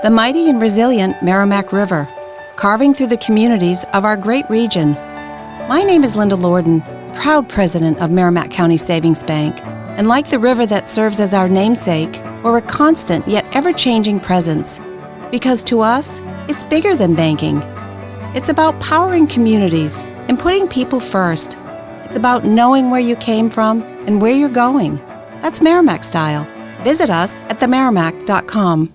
the mighty and resilient Merrimack River, carving through the communities of our great region. My name is Linda Lorden, proud president of Merrimack County Savings Bank, and like the river that serves as our namesake, we're a constant yet ever-changing presence. Because to us, it's bigger than banking. It's about powering communities and putting people first. It's about knowing where you came from and where you're going. That's Merrimack style. Visit us at themerrimack.com.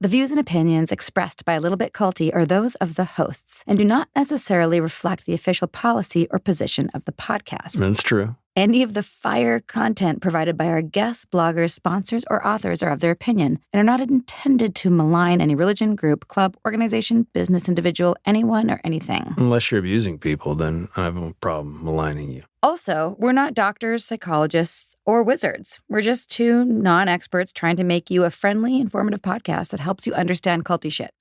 The views and opinions expressed by A Little Bit Culty are those of the hosts and do not necessarily reflect the official policy or position of the podcast. That's true. Any of the fire content provided by our guests, bloggers, sponsors, or authors are of their opinion and are not intended to malign any religion, group, club, organization, business, individual, anyone, or anything. Unless you're abusing people, then I have a problem maligning you. Also, we're not doctors, psychologists, or wizards. We're just two non-experts trying to make you a friendly, informative podcast that helps you understand culty shit.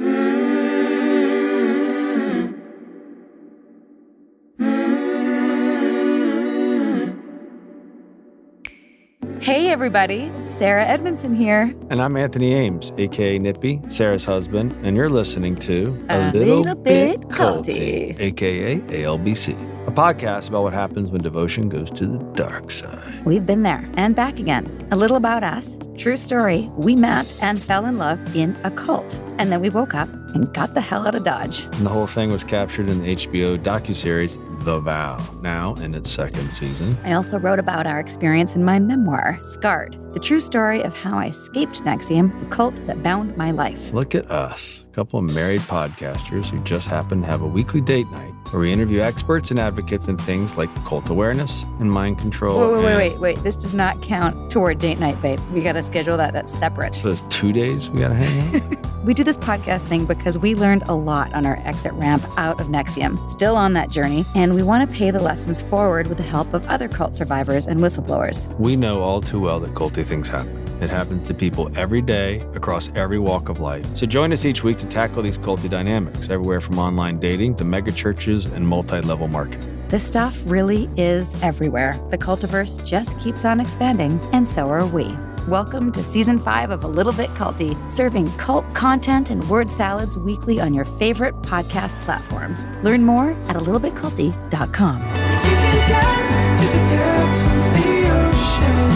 Hey everybody, Sarah Edmondson here. And I'm Anthony Ames, a.k.a. Nippy, Sarah's husband, and you're listening to A Little Bit Culty, a.k.a. ALBC, a podcast about what happens when devotion goes to the dark side. We've been there and back again. A little about us. True story, we met and fell in love in a cult. And then we woke up and got the hell out of Dodge. And the whole thing was captured in the HBO docuseries The Vow, now in its second season. I also wrote about our experience in my memoir, Scarred, the true story of how I escaped NXIVM, the cult that bound my life. Look at us, a couple of married podcasters who just happen to have a weekly date night where we interview experts and advocates in things like cult awareness and mind control. Wait. This does not count toward date night, babe. We got to schedule that. That's separate. So those 2 days we got to hang out? We do this podcast thing because we learned a lot on our exit ramp out of NXIVM. Still on that journey, and we want to pay the lessons forward with the help of other cult survivors and whistleblowers. We know all too well that culty things happen. It happens to people every day across every walk of life. So join us each week to tackle these culty dynamics, everywhere from online dating to mega churches and multi-level marketing. This stuff really is everywhere. The cultiverse just keeps on expanding, and so are we. Welcome to Season 5 of A Little Bit Culty, serving cult content and word salads weekly on your favorite podcast platforms. Learn more at alittlebitculty.com. Sinking down to the depths of the ocean,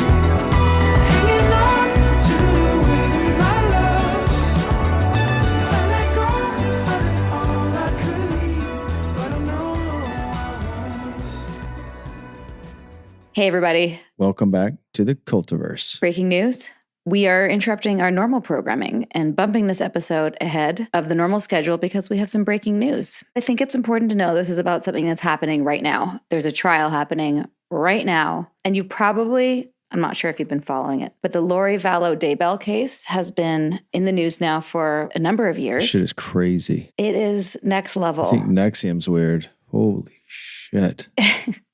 hanging on to within my love. If I let go of it all, I could leave, but I know I won't. Hey, everybody. Welcome back to the Cultiverse. Breaking news. We are interrupting our normal programming and bumping this episode ahead of the normal schedule because we have some breaking news. I think it's important to know this is about something that's happening right now. There's a trial happening right now, and you probably, I'm not sure if you've been following it, but the Vallow Daybell case has been in the news now for a number of years. Shit is crazy. It is next level. I think NXIVM's weird. Holy shit.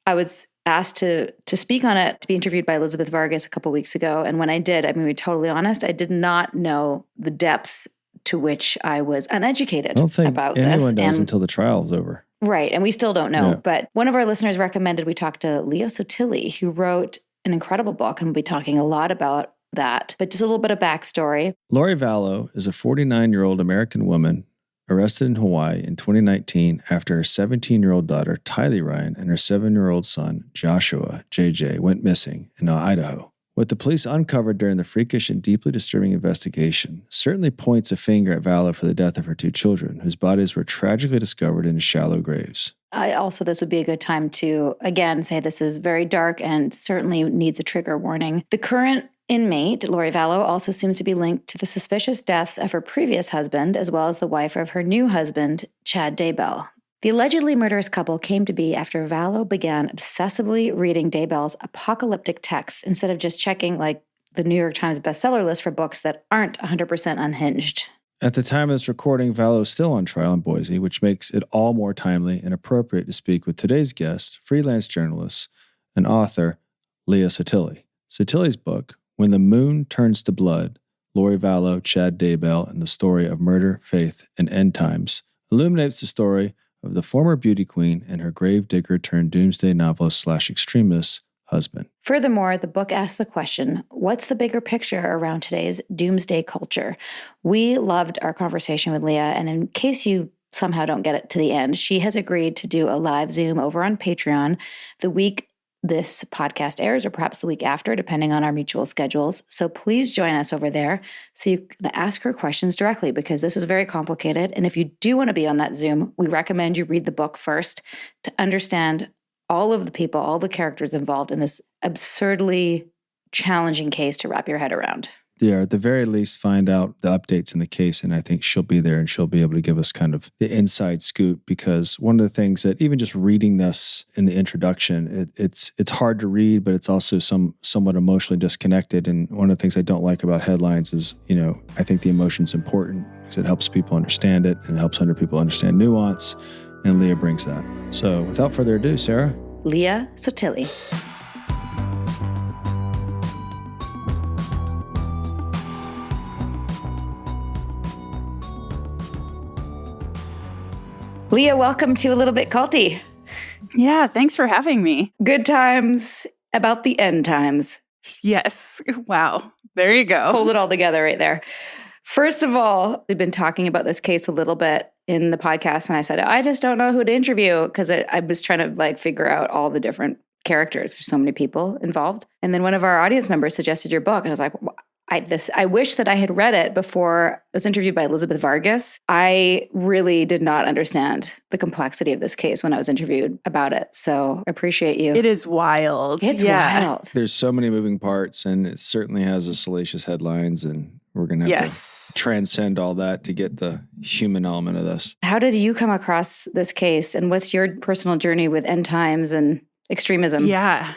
I was asked to speak on it, to be interviewed by Elizabeth Vargas a couple weeks ago. And when I did, I'm going to be totally honest, I did not know the depths to which I was uneducated about this. I don't think anyone does until the trial is over. Right. And we still don't know. Yeah. But one of our listeners recommended we talk to Leah Sottile, who wrote an incredible book, and we'll be talking a lot about that. But just a little bit of backstory. Lori Vallow is a 49-year-old American woman arrested in Hawaii in 2019 after her 17-year-old daughter, Tylee Ryan, and her 7-year-old son, Joshua, JJ, went missing in Idaho. What the police uncovered during the freakish and deeply disturbing investigation certainly points a finger at Vallow for the death of her 2 children, whose bodies were tragically discovered in shallow graves. This would be a good time to, again, say this is very dark and certainly needs a trigger warning. The current inmate, Lori Vallow, also seems to be linked to the suspicious deaths of her previous husband, as well as the wife of her new husband, Chad Daybell. The allegedly murderous couple came to be after Vallow began obsessively reading Daybell's apocalyptic texts instead of just checking, like, the New York Times bestseller list for books that aren't 100% unhinged. At the time of this recording, Vallow is still on trial in Boise, which makes it all more timely and appropriate to speak with today's guest, freelance journalist and author, Leah Sottile. Sottile's book, When the Moon Turns to Blood, Lori Vallow, Chad Daybell, and the Story of Murder, Faith, and End Times, illuminates the story of the former beauty queen and her gravedigger turned doomsday novelist / extremist husband. Furthermore, the book asks the question, what's the bigger picture around today's doomsday culture? We loved our conversation with Leah, and in case you somehow don't get it to the end, she has agreed to do a live Zoom over on Patreon the week this podcast airs, or perhaps the week after, depending on our mutual schedules. So please join us over there so you can ask her questions directly, because this is very complicated. And if you do want to be on that Zoom, we recommend you read the book first to understand all of the people, all the characters involved in this absurdly challenging case to wrap your head around. Yeah, at the very least, find out the updates in the case. And I think she'll be there and she'll be able to give us kind of the inside scoop, because one of the things that even just reading this in the introduction, it's hard to read, but it's also somewhat emotionally disconnected. And one of the things I don't like about headlines is, I think the emotion's important because it helps people understand it and it helps other people understand nuance. And Leah brings that. So without further ado, Sarah. Leah Sottile. Leah, welcome to A Little Bit Culty. Yeah, thanks for having me. Good times about the end times. Yes. Wow. There you go. Hold it all together right there. First of all, we've been talking about this case a little bit in the podcast, and I said, I just don't know who to interview, because I was trying to figure out all the different characters. There's so many people involved. And then one of our audience members suggested your book, and I was like, I wish that I had read it before I was interviewed by Elizabeth Vargas. I really did not understand the complexity of this case when I was interviewed about it. So I appreciate you. It is wild. It's wild. There's so many moving parts, and it certainly has a salacious headlines, and we're going to have to transcend all that to get the human element of this. How did you come across this case, and what's your personal journey with end times and extremism? Yeah.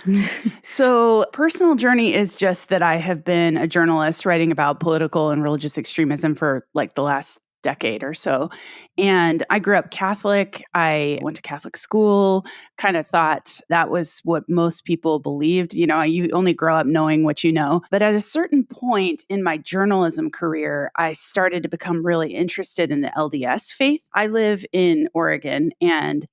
So personal journey is just that I have been a journalist writing about political and religious extremism for the last decade or so. And I grew up Catholic. I went to Catholic school, kind of thought that was what most people believed. You only grow up knowing what you know. But at a certain point in my journalism career, I started to become really interested in the LDS faith. I live in Oregon, and,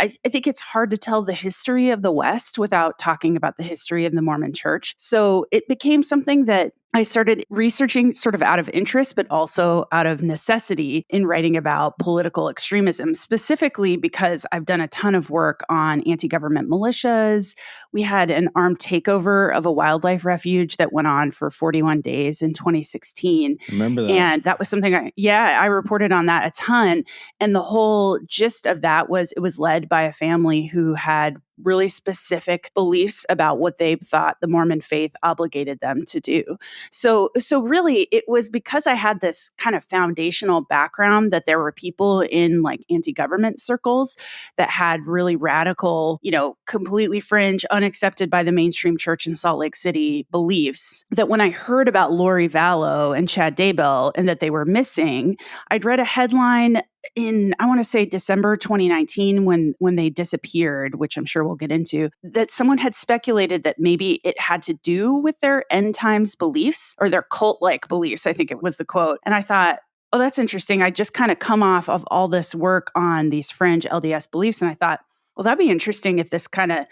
I think it's hard to tell the history of the West without talking about the history of the Mormon Church. So it became something that I started researching sort of out of interest, but also out of necessity in writing about political extremism, specifically because I've done a ton of work on anti-government militias. We had an armed takeover of a wildlife refuge that went on for 41 days in 2016. Remember that? And that was something I reported on that a ton. And the whole gist of that was it was led by a family who had really specific beliefs about what they thought the Mormon faith obligated them to do. So really, it was because I had this kind of foundational background that there were people in anti-government circles that had really radical, completely fringe, unaccepted by the mainstream church in Salt Lake City beliefs, that when I heard about Lori Vallow and Chad Daybell and that they were missing, I'd read a headline in, I want to say December 2019, when they disappeared, which I'm sure we'll get into, that someone had speculated that maybe it had to do with their end times beliefs or their cult-like beliefs, I think it was the quote. And I thought, oh, that's interesting. I just kind of come off of all this work on these fringe LDS beliefs. And I thought, well, that'd be interesting if this kind of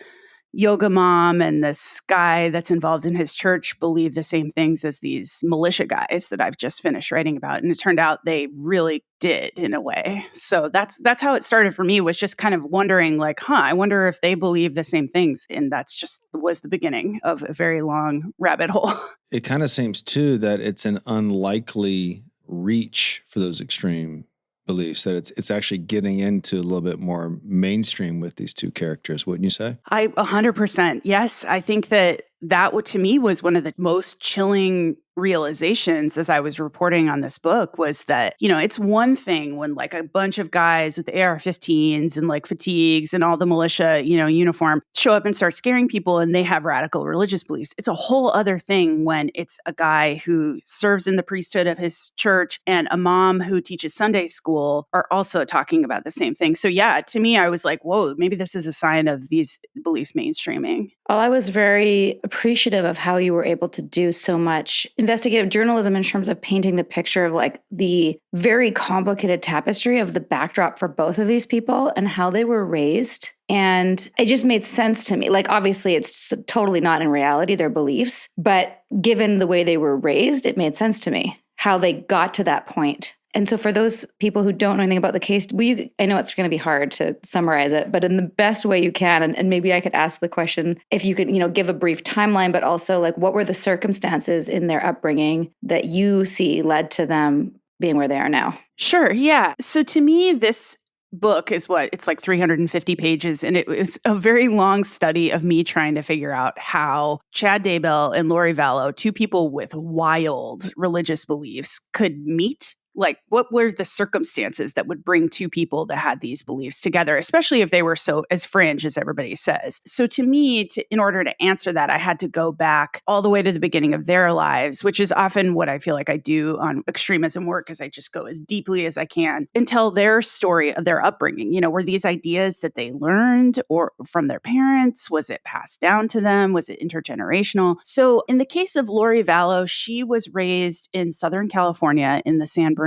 yoga mom and this guy that's involved in his church believe the same things as these militia guys that I've just finished writing about. And it turned out they really did, in a way. So that's how it started for me, was just kind of wondering I wonder if they believe the same things. And that's just was the beginning of a very long rabbit hole. It kind of seems too that it's an unlikely reach for those extreme beliefs, that it's actually getting into a little bit more mainstream with these two characters, wouldn't you say? 100%. Yes. I think that to me was one of the most chilling realizations as I was reporting on this book, was that, it's one thing when a bunch of guys with AR-15s and fatigues and all the militia, uniform show up and start scaring people and they have radical religious beliefs. It's a whole other thing when it's a guy who serves in the priesthood of his church and a mom who teaches Sunday school are also talking about the same thing. So yeah, to me, I was like, whoa, maybe this is a sign of these beliefs mainstreaming. Well, I was very appreciative of how you were able to do so much investigative journalism in terms of painting the picture of like the very complicated tapestry of the backdrop for both of these people and how they were raised. And it just made sense to me. Like, obviously, it's totally not in reality, their beliefs, but given the way they were raised, it made sense to me how they got to that point. And so for those people who don't know anything about the case, I know it's going to be hard to summarize it, but in the best way you can, and maybe I could ask the question, if you could, give a brief timeline, but also like what were the circumstances in their upbringing that you see led to them being where they are now? Sure. Yeah. So to me, this book is it's like 350 pages. And it was a very long study of me trying to figure out how Chad Daybell and Lori Vallow, two people with wild religious beliefs, could meet. Like, what were the circumstances that would bring two people that had these beliefs together, especially if they were so as fringe as everybody says? So to me, in order to answer that, I had to go back all the way to the beginning of their lives, which is often what I feel like I do on extremism work, is I just go as deeply as I can and tell their story of their upbringing. Were these ideas that they learned or from their parents? Was it passed down to them? Was it intergenerational? So in the case of Lori Vallow, she was raised in Southern California in the San Bernardino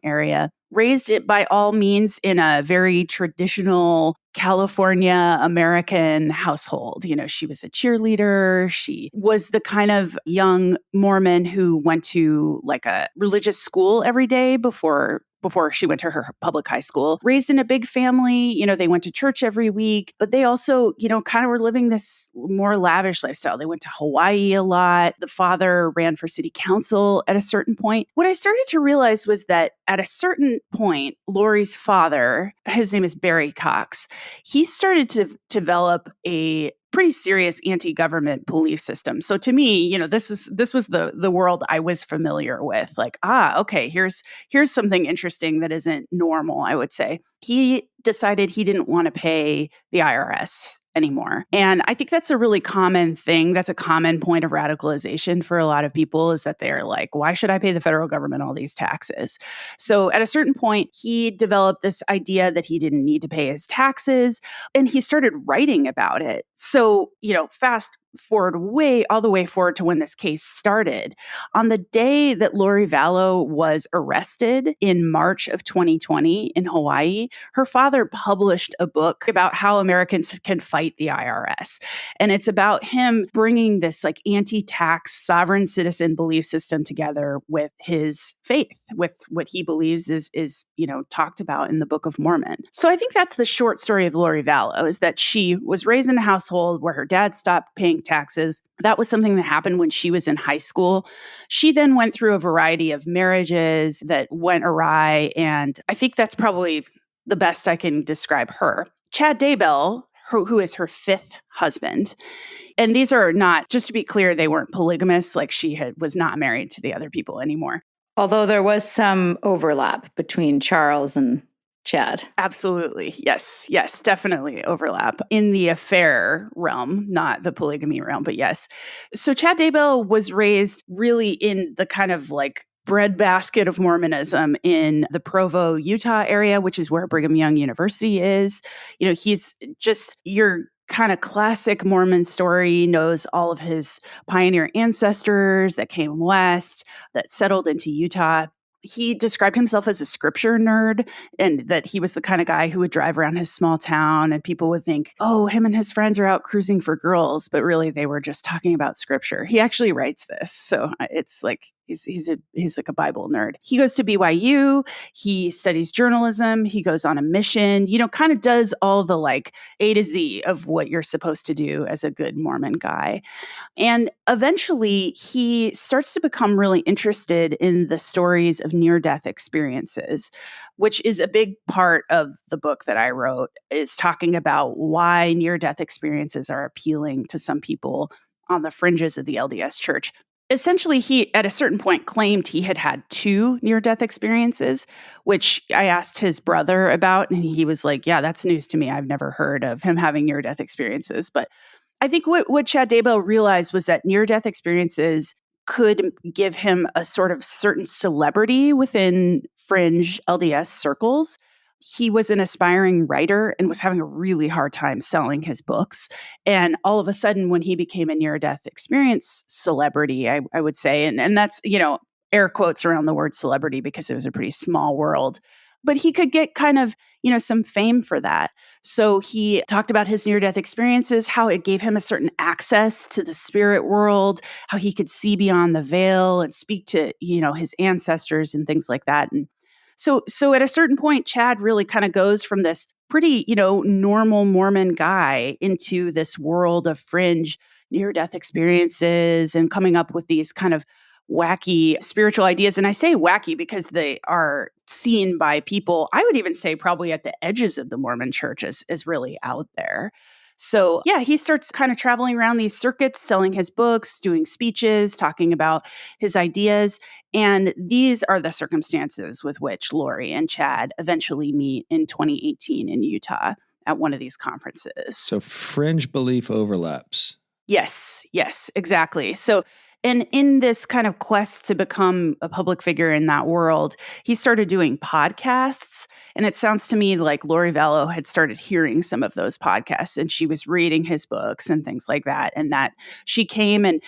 area, raised it by all means in a very traditional California American household. She was a cheerleader. She was the kind of young Mormon who went to like a religious school every day before she went to her public high school, raised in a big family. They went to church every week, but they also, kind of were living this more lavish lifestyle. They went to Hawaii a lot. The father ran for city council at a certain point. What I started to realize was that at a certain point, Lori's father, his name is Barry Cox, he started to develop a pretty serious anti-government belief system. So to me, this was the world I was familiar with. Like, okay, here's something interesting that isn't normal, I would say. He decided he didn't want to pay the IRS anymore. And I think that's a really common thing. That's a common point of radicalization for a lot of people, is that they're like, why should I pay the federal government all these taxes? So at a certain point, he developed this idea that he didn't need to pay his taxes, and he started writing about it. So, fast forward all the way forward to when this case started. On the day that Lori Vallow was arrested in March of 2020 in Hawaii, her father published a book about how Americans can fight the IRS. And it's about him bringing this like anti-tax sovereign citizen belief system together with his faith, with what he believes is talked about in the Book of Mormon. So I think that's the short story of Lori Vallow, is that she was raised in a household where her dad stopped paying taxes. That was something that happened when she was in high school. She then went through a variety of marriages that went awry, and I think that's probably the best I can describe her. Chad Daybell, who is her fifth husband, and these are not, just to be clear, they weren't polygamous, like was not married to the other people anymore. Although there was some overlap between Charles and Chad. Absolutely. Yes, definitely overlap in the affair realm, not the polygamy realm, but yes. So Chad Daybell was raised really in the kind of like breadbasket of Mormonism in the Provo, Utah area, which is where Brigham Young University is. He's just your kind of classic Mormon story, knows all of his pioneer ancestors that came west, that settled into Utah. He described himself as a scripture nerd, and that he was the kind of guy who would drive around his small town and people would think, oh, him and his friends are out cruising for girls, but really they were just talking about scripture. He actually writes this. So it's like, he's like a Bible nerd. He goes to BYU. He studies journalism. He goes on a mission, kind of does all the like A to Z of what you're supposed to do as a good Mormon guy. And eventually he starts to become really interested in the stories of near-death experiences, which is a big part of the book that I wrote, is talking about why near-death experiences are appealing to some people on the fringes of the LDS Church. Essentially, he, at a certain point, claimed he had had 2 near-death experiences, which I asked his brother about, and he was like, yeah, that's news to me. I've never heard of him having near-death experiences. But I think what Chad Daybell realized was that near-death experiences could give him a sort of certain celebrity within fringe LDS circles. he was an aspiring writer and was having a really hard time selling his books. And all of a sudden, when he became a near-death experience celebrity, I would say, and that's, air quotes around the word celebrity because it was a pretty small world, but he could get kind of, some fame for that. So he talked about his near-death experiences, how it gave him a certain access to the spirit world, how he could see beyond the veil and speak to, his ancestors and things like that. And so at a certain point, Chad really kind of goes from this pretty, normal Mormon guy into this world of fringe near-death experiences and coming up with these kind of wacky spiritual ideas. And I say wacky because they are seen by people, I would even say probably at the edges of the Mormon church as really out there. So yeah, he starts kind of traveling around these circuits, selling his books, doing speeches, talking about his ideas. And these are the circumstances with which Lori and Chad eventually meet in 2018 in Utah at one of these conferences. So fringe belief overlaps. Yes, exactly. So, and in this kind of quest to become a public figure in that world, he started doing podcasts. And it sounds to me like Lori Vallow had started hearing some of those podcasts and she was reading his books and things like that. And that she came and,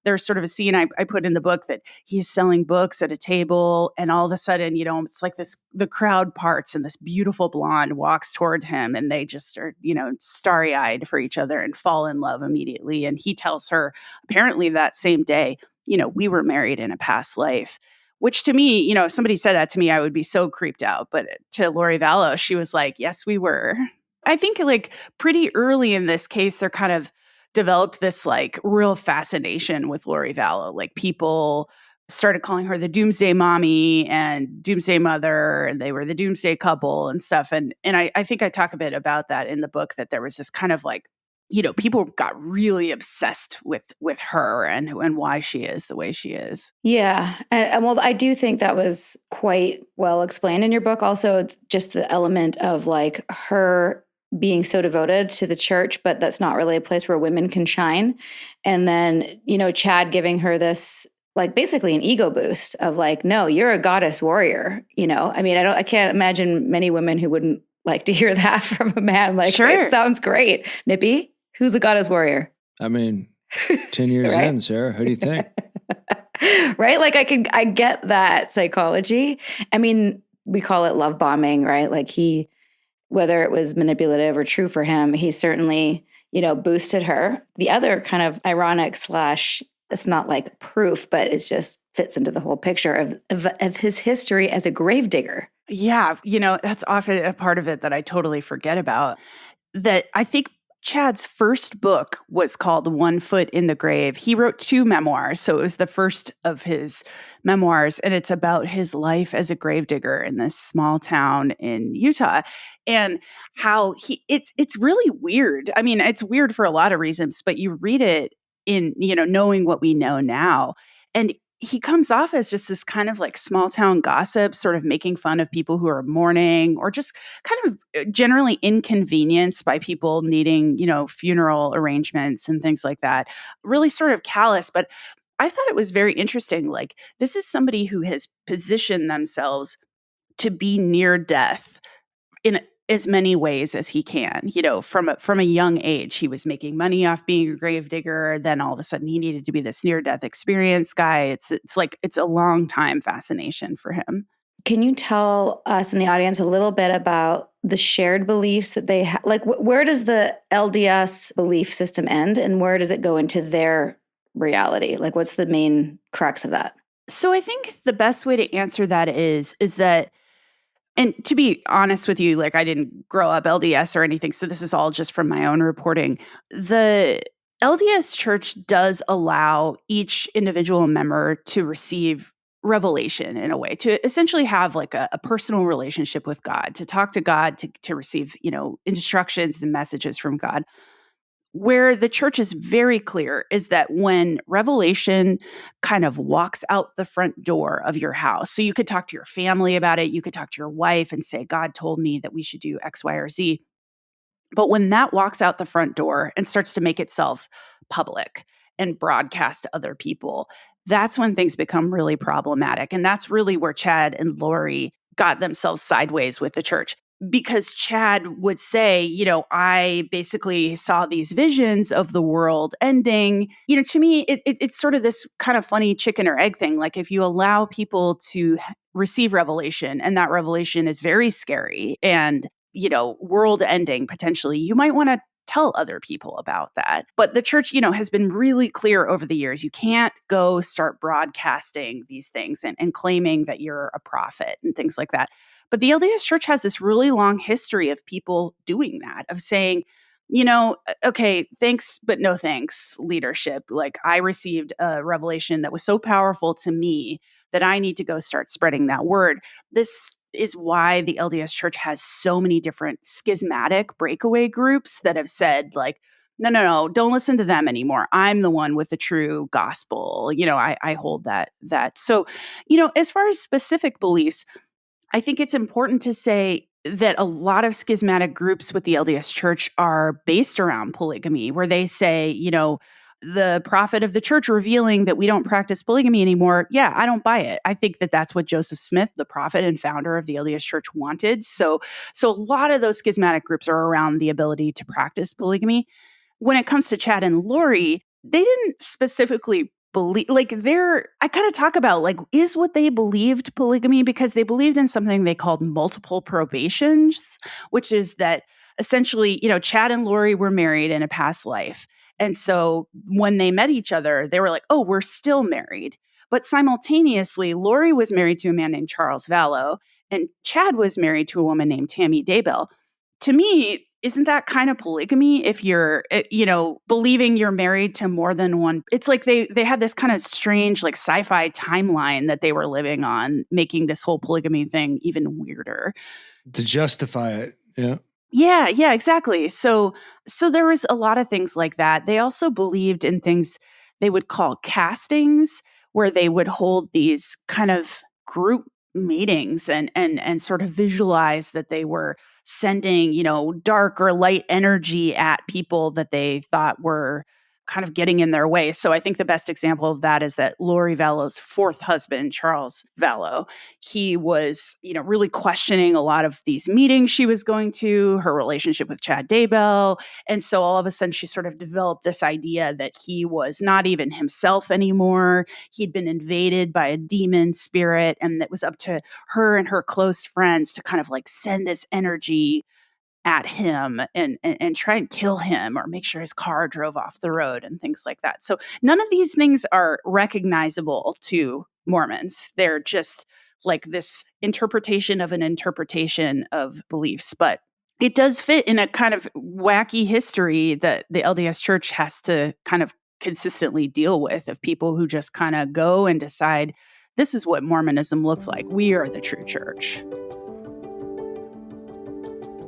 there's sort of a scene I put in the book that he's selling books at a table. And all of a sudden, it's like the crowd parts and this beautiful blonde walks toward him and they just are, starry eyed for each other and fall in love immediately. And he tells her apparently that same day, we were married in a past life, which to me, if somebody said that to me, I would be so creeped out. But to Lori Vallow, she was like, yes, we were. I think like pretty early in this case, they're kind of developed this like real fascination with Lori Vallow. Like people started calling her the Doomsday Mommy and Doomsday Mother, and they were the Doomsday Couple and stuff. And I think I talk a bit about that in the book, that there was this kind of like, people got really obsessed with her and why she is the way she is. Yeah. And well, I do think that was quite well explained in your book. Also, just the element of like her being so devoted to the church, but that's not really a place where women can shine. And then, Chad giving her this, like basically an ego boost of like, no, you're a goddess warrior. I can't imagine many women who wouldn't like to hear that from a man. Like, sure. It sounds great. Nippy, who's a goddess warrior? 10 years Right? in, Sarah, who do you think? Right? Like I get that psychology. I mean, we call it love bombing, right? Like whether it was manipulative or true for him, he certainly, boosted her. The other kind of ironic / it's not like proof, but it just fits into the whole picture of his history as a gravedigger. Yeah. That's often a part of it that I totally forget about. That I think Chad's first book was called One Foot in the Grave. He wrote 2 memoirs. So it was the first of his memoirs. And it's about his life as a gravedigger in this small town in Utah. And how it's really weird. I mean, it's weird for a lot of reasons, but you read it in, knowing what we know now. And he comes off as just this kind of like small town gossip, sort of making fun of people who are mourning or just kind of generally inconvenienced by people needing, funeral arrangements and things like that. Really sort of callous. But I thought it was very interesting. Like, this is somebody who has positioned themselves to be near death in as many ways as he can. From a young age, he was making money off being a gravedigger. Then all of a sudden he needed to be this near-death experience guy. It's a long time fascination for him. Can you tell us in the audience a little bit about the shared beliefs that they have? Like, where does the LDS belief system end and where does it go into their reality? Like, what's the main crux of that? So I think the best way to answer that is that, and to be honest with you, like I didn't grow up LDS or anything, so this is all just from my own reporting. The LDS Church does allow each individual member to receive revelation in a way, to essentially have like a personal relationship with God, to talk to God, to receive, instructions and messages from God. Where the church is very clear is that when revelation kind of walks out the front door of your house, so you could talk to your family about it, you could talk to your wife and say, God told me that we should do X, Y, or Z. But when that walks out the front door and starts to make itself public and broadcast to other people, that's when things become really problematic. And that's really where Chad and Lori got themselves sideways with the church. Because Chad would say, I basically saw these visions of the world ending. To me, it's sort of this kind of funny chicken or egg thing. Like if you allow people to receive revelation, and that revelation is very scary and, world ending potentially, you might want to tell other people about that. But the church, has been really clear over the years. You can't go start broadcasting these things and claiming that you're a prophet and things like that. But the LDS Church has this really long history of people doing that, of saying, okay, thanks, but no thanks, leadership. Like I received a revelation that was so powerful to me that I need to go start spreading that word. This is why the LDS Church has so many different schismatic breakaway groups that have said, like, no, don't listen to them anymore. I'm the one with the true gospel. I hold that. So, as far as specific beliefs, I think it's important to say that a lot of schismatic groups with the LDS Church are based around polygamy, where they say, the prophet of the church revealing that we don't practice polygamy anymore. Yeah, I don't buy it. I think that that's what Joseph Smith, the prophet and founder of the LDS Church, wanted. So a lot of those schismatic groups are around the ability to practice polygamy. When it comes to Chad and Lori, they didn't specifically believe, I kind of talk about, is what they believed polygamy, because they believed in something they called multiple probations, which is that essentially, Chad and Lori were married in a past life. And so when they met each other, they were like, oh, we're still married. But simultaneously, Lori was married to a man named Charles Vallow, and Chad was married to a woman named Tammy Daybell. To me, isn't that kind of polygamy if you're, believing you're married to more than one? It's like they had this kind of strange, sci-fi timeline that they were living on, making this whole polygamy thing even weirder. To justify it, yeah. Yeah, exactly. So there was a lot of things like that. They also believed in things they would call castings, where they would hold these kind of group meetings and sort of visualize that they were sending, dark or light energy at people that they thought were kind of getting in their way. So I think the best example of that is that Lori Vallow's fourth husband, Charles Vallow, he was, really questioning a lot of these meetings she was going to, her relationship with Chad Daybell. And so all of a sudden she sort of developed this idea that he was not even himself anymore. He'd been invaded by a demon spirit, and it was up to her and her close friends to kind of send this energy at him and try and kill him or make sure his car drove off the road and things like that. So none of these things are recognizable to Mormons. They're just this interpretation of an interpretation of beliefs. But it does fit in a kind of wacky history that the LDS Church has to kind of consistently deal with, of people who just kind of go and decide, this is what Mormonism looks like. We are the true church.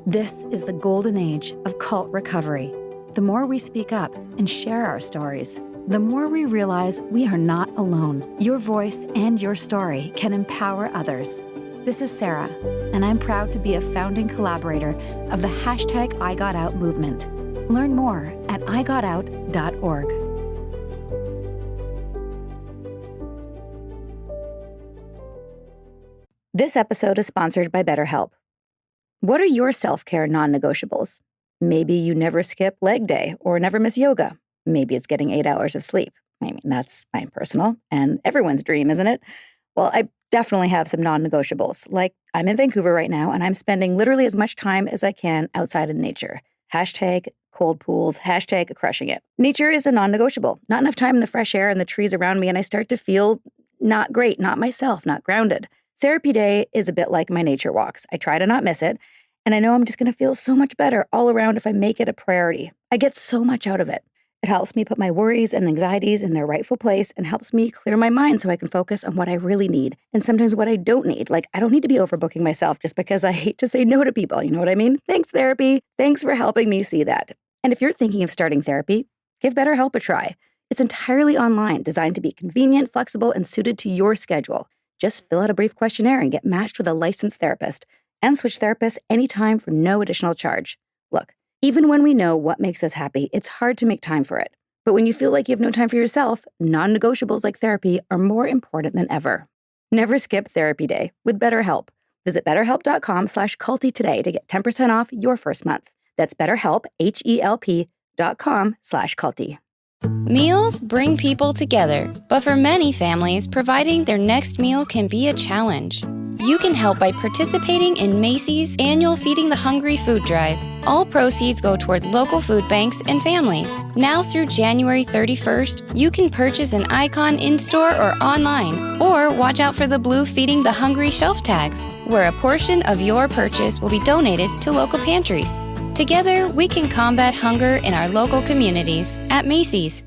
This is the golden age of cult recovery. The more we speak up and share our stories, the more we realize we are not alone. Your voice and your story can empower others. This is Sarah, and I'm proud to be a founding collaborator of the #IGotOut movement. Learn more at igotout.org. This episode is sponsored by BetterHelp. What are your self-care non-negotiables? Maybe you never skip leg day or never miss yoga. Maybe it's getting 8 hours of sleep. I mean, that's my personal and everyone's dream, isn't it? Well, I definitely have some non-negotiables. Like, I'm in Vancouver right now, and I'm spending literally as much time as I can outside in nature. #cold pools, #crushing it. Nature is a non-negotiable. Not enough time in the fresh air and the trees around me, and I start to feel not great, not myself, not grounded. Therapy day is a bit like my nature walks. I try to not miss it, and I know I'm just going to feel so much better all around if I make it a priority. I get so much out of it. It helps me put my worries and anxieties in their rightful place and helps me clear my mind so I can focus on what I really need and sometimes what I don't need. Like, I don't need to be overbooking myself just because I hate to say no to people. You know what I mean? Thanks, therapy. Thanks for helping me see that. And if you're thinking of starting therapy, give BetterHelp a try. It's entirely online, designed to be convenient, flexible, and suited to your schedule. Just fill out a brief questionnaire and get matched with a licensed therapist and switch therapists anytime for no additional charge. Look, even when we know what makes us happy, it's hard to make time for it. But when you feel like you have no time for yourself, non-negotiables like therapy are more important than ever. Never skip therapy day with BetterHelp. Visit betterhelp.com/culty today to get 10% off your first month. That's BetterHelp, HELP.com/culty. Meals bring people together, but for many families, providing their next meal can be a challenge. You can help by participating in Macy's annual Feeding the Hungry food drive. All proceeds go toward local food banks and families. Now through January 31st, you can purchase an icon in-store or online, or watch out for the blue Feeding the Hungry shelf tags, where a portion of your purchase will be donated to local pantries. Together, we can combat hunger in our local communities at Macy's.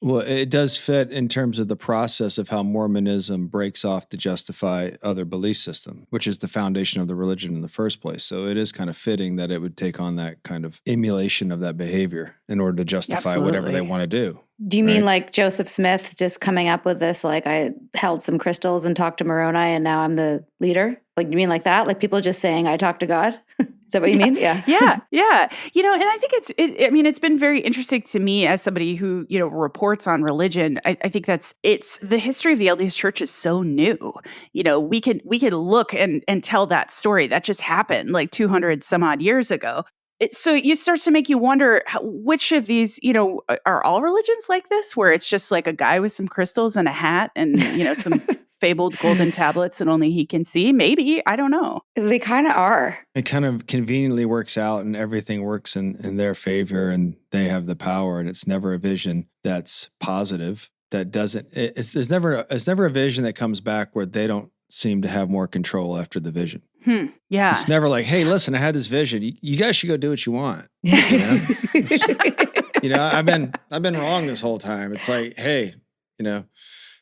Well, it does fit in terms of the process of how Mormonism breaks off to justify other belief system, which is the foundation of the religion in the first place. So it is kind of fitting that it would take on that kind of emulation of that behavior in order to justify whatever they want to do. Do you mean like Joseph Smith just coming up with this, like I held some crystals and talked to Moroni and now I'm the leader? Like, you mean like that? Like people just saying, I talked to God? Is that what you mean? Yeah. Yeah. You know, and I think it's been very interesting to me as somebody who, reports on religion. I think it's the history of the LDS Church is so new. We can look and tell that story that just happened like 200 some odd years ago. So you start to make you wonder which of these, are all religions like this, where it's just like a guy with some crystals and a hat and, some fabled golden tablets that only he can see. Maybe, I don't know. They kind of are. It kind of conveniently works out and everything works in their favor and they have the power, and it's never a vision that's positive. That doesn't, it's never a vision that comes back where they don't seem to have more control after the vision. Yeah. It's never like, hey, listen, I had this vision. You guys should go do what you want. I've been wrong this whole time. It's like, hey,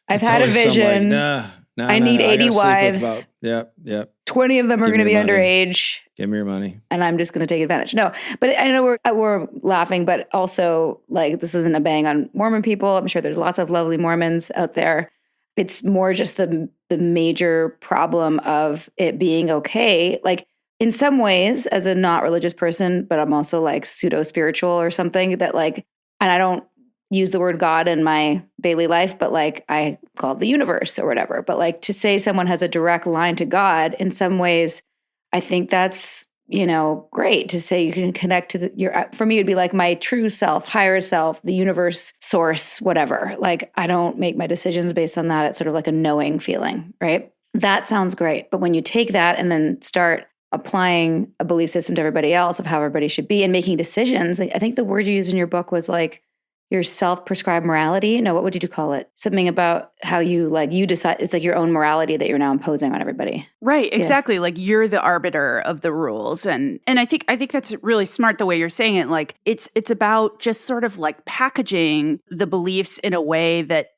I've had a vision. I need 80 wives. Yep. 20 of them are going to be underage. Give me your money. And I'm just going to take advantage. No, but I know we're laughing, but also like this isn't a bang on Mormon people. I'm sure there's lots of lovely Mormons out there. It's more just the major problem of it being okay. Like in some ways, as a not religious person, but I'm also like pseudo spiritual or something that like, and I don't use the word God in my daily life, but like I call it the universe or whatever. But like to say someone has a direct line to God, in some ways, I think that's, great to say you can connect to for me, it'd be like my true self, higher self, the universe, source, whatever. Like I don't make my decisions based on that. It's sort of like a knowing feeling, right? That sounds great. But when you take that and then start applying a belief system to everybody else of how everybody should be and making decisions, I think the word you used in your book was like, your self-prescribed morality. No, what would you call it? Something about how you decide. It's like your own morality that you're now imposing on everybody. Right, exactly. Yeah. Like you're the arbiter of the rules, and I think that's really smart the way you're saying it. Like it's about just sort of like packaging the beliefs in a way that,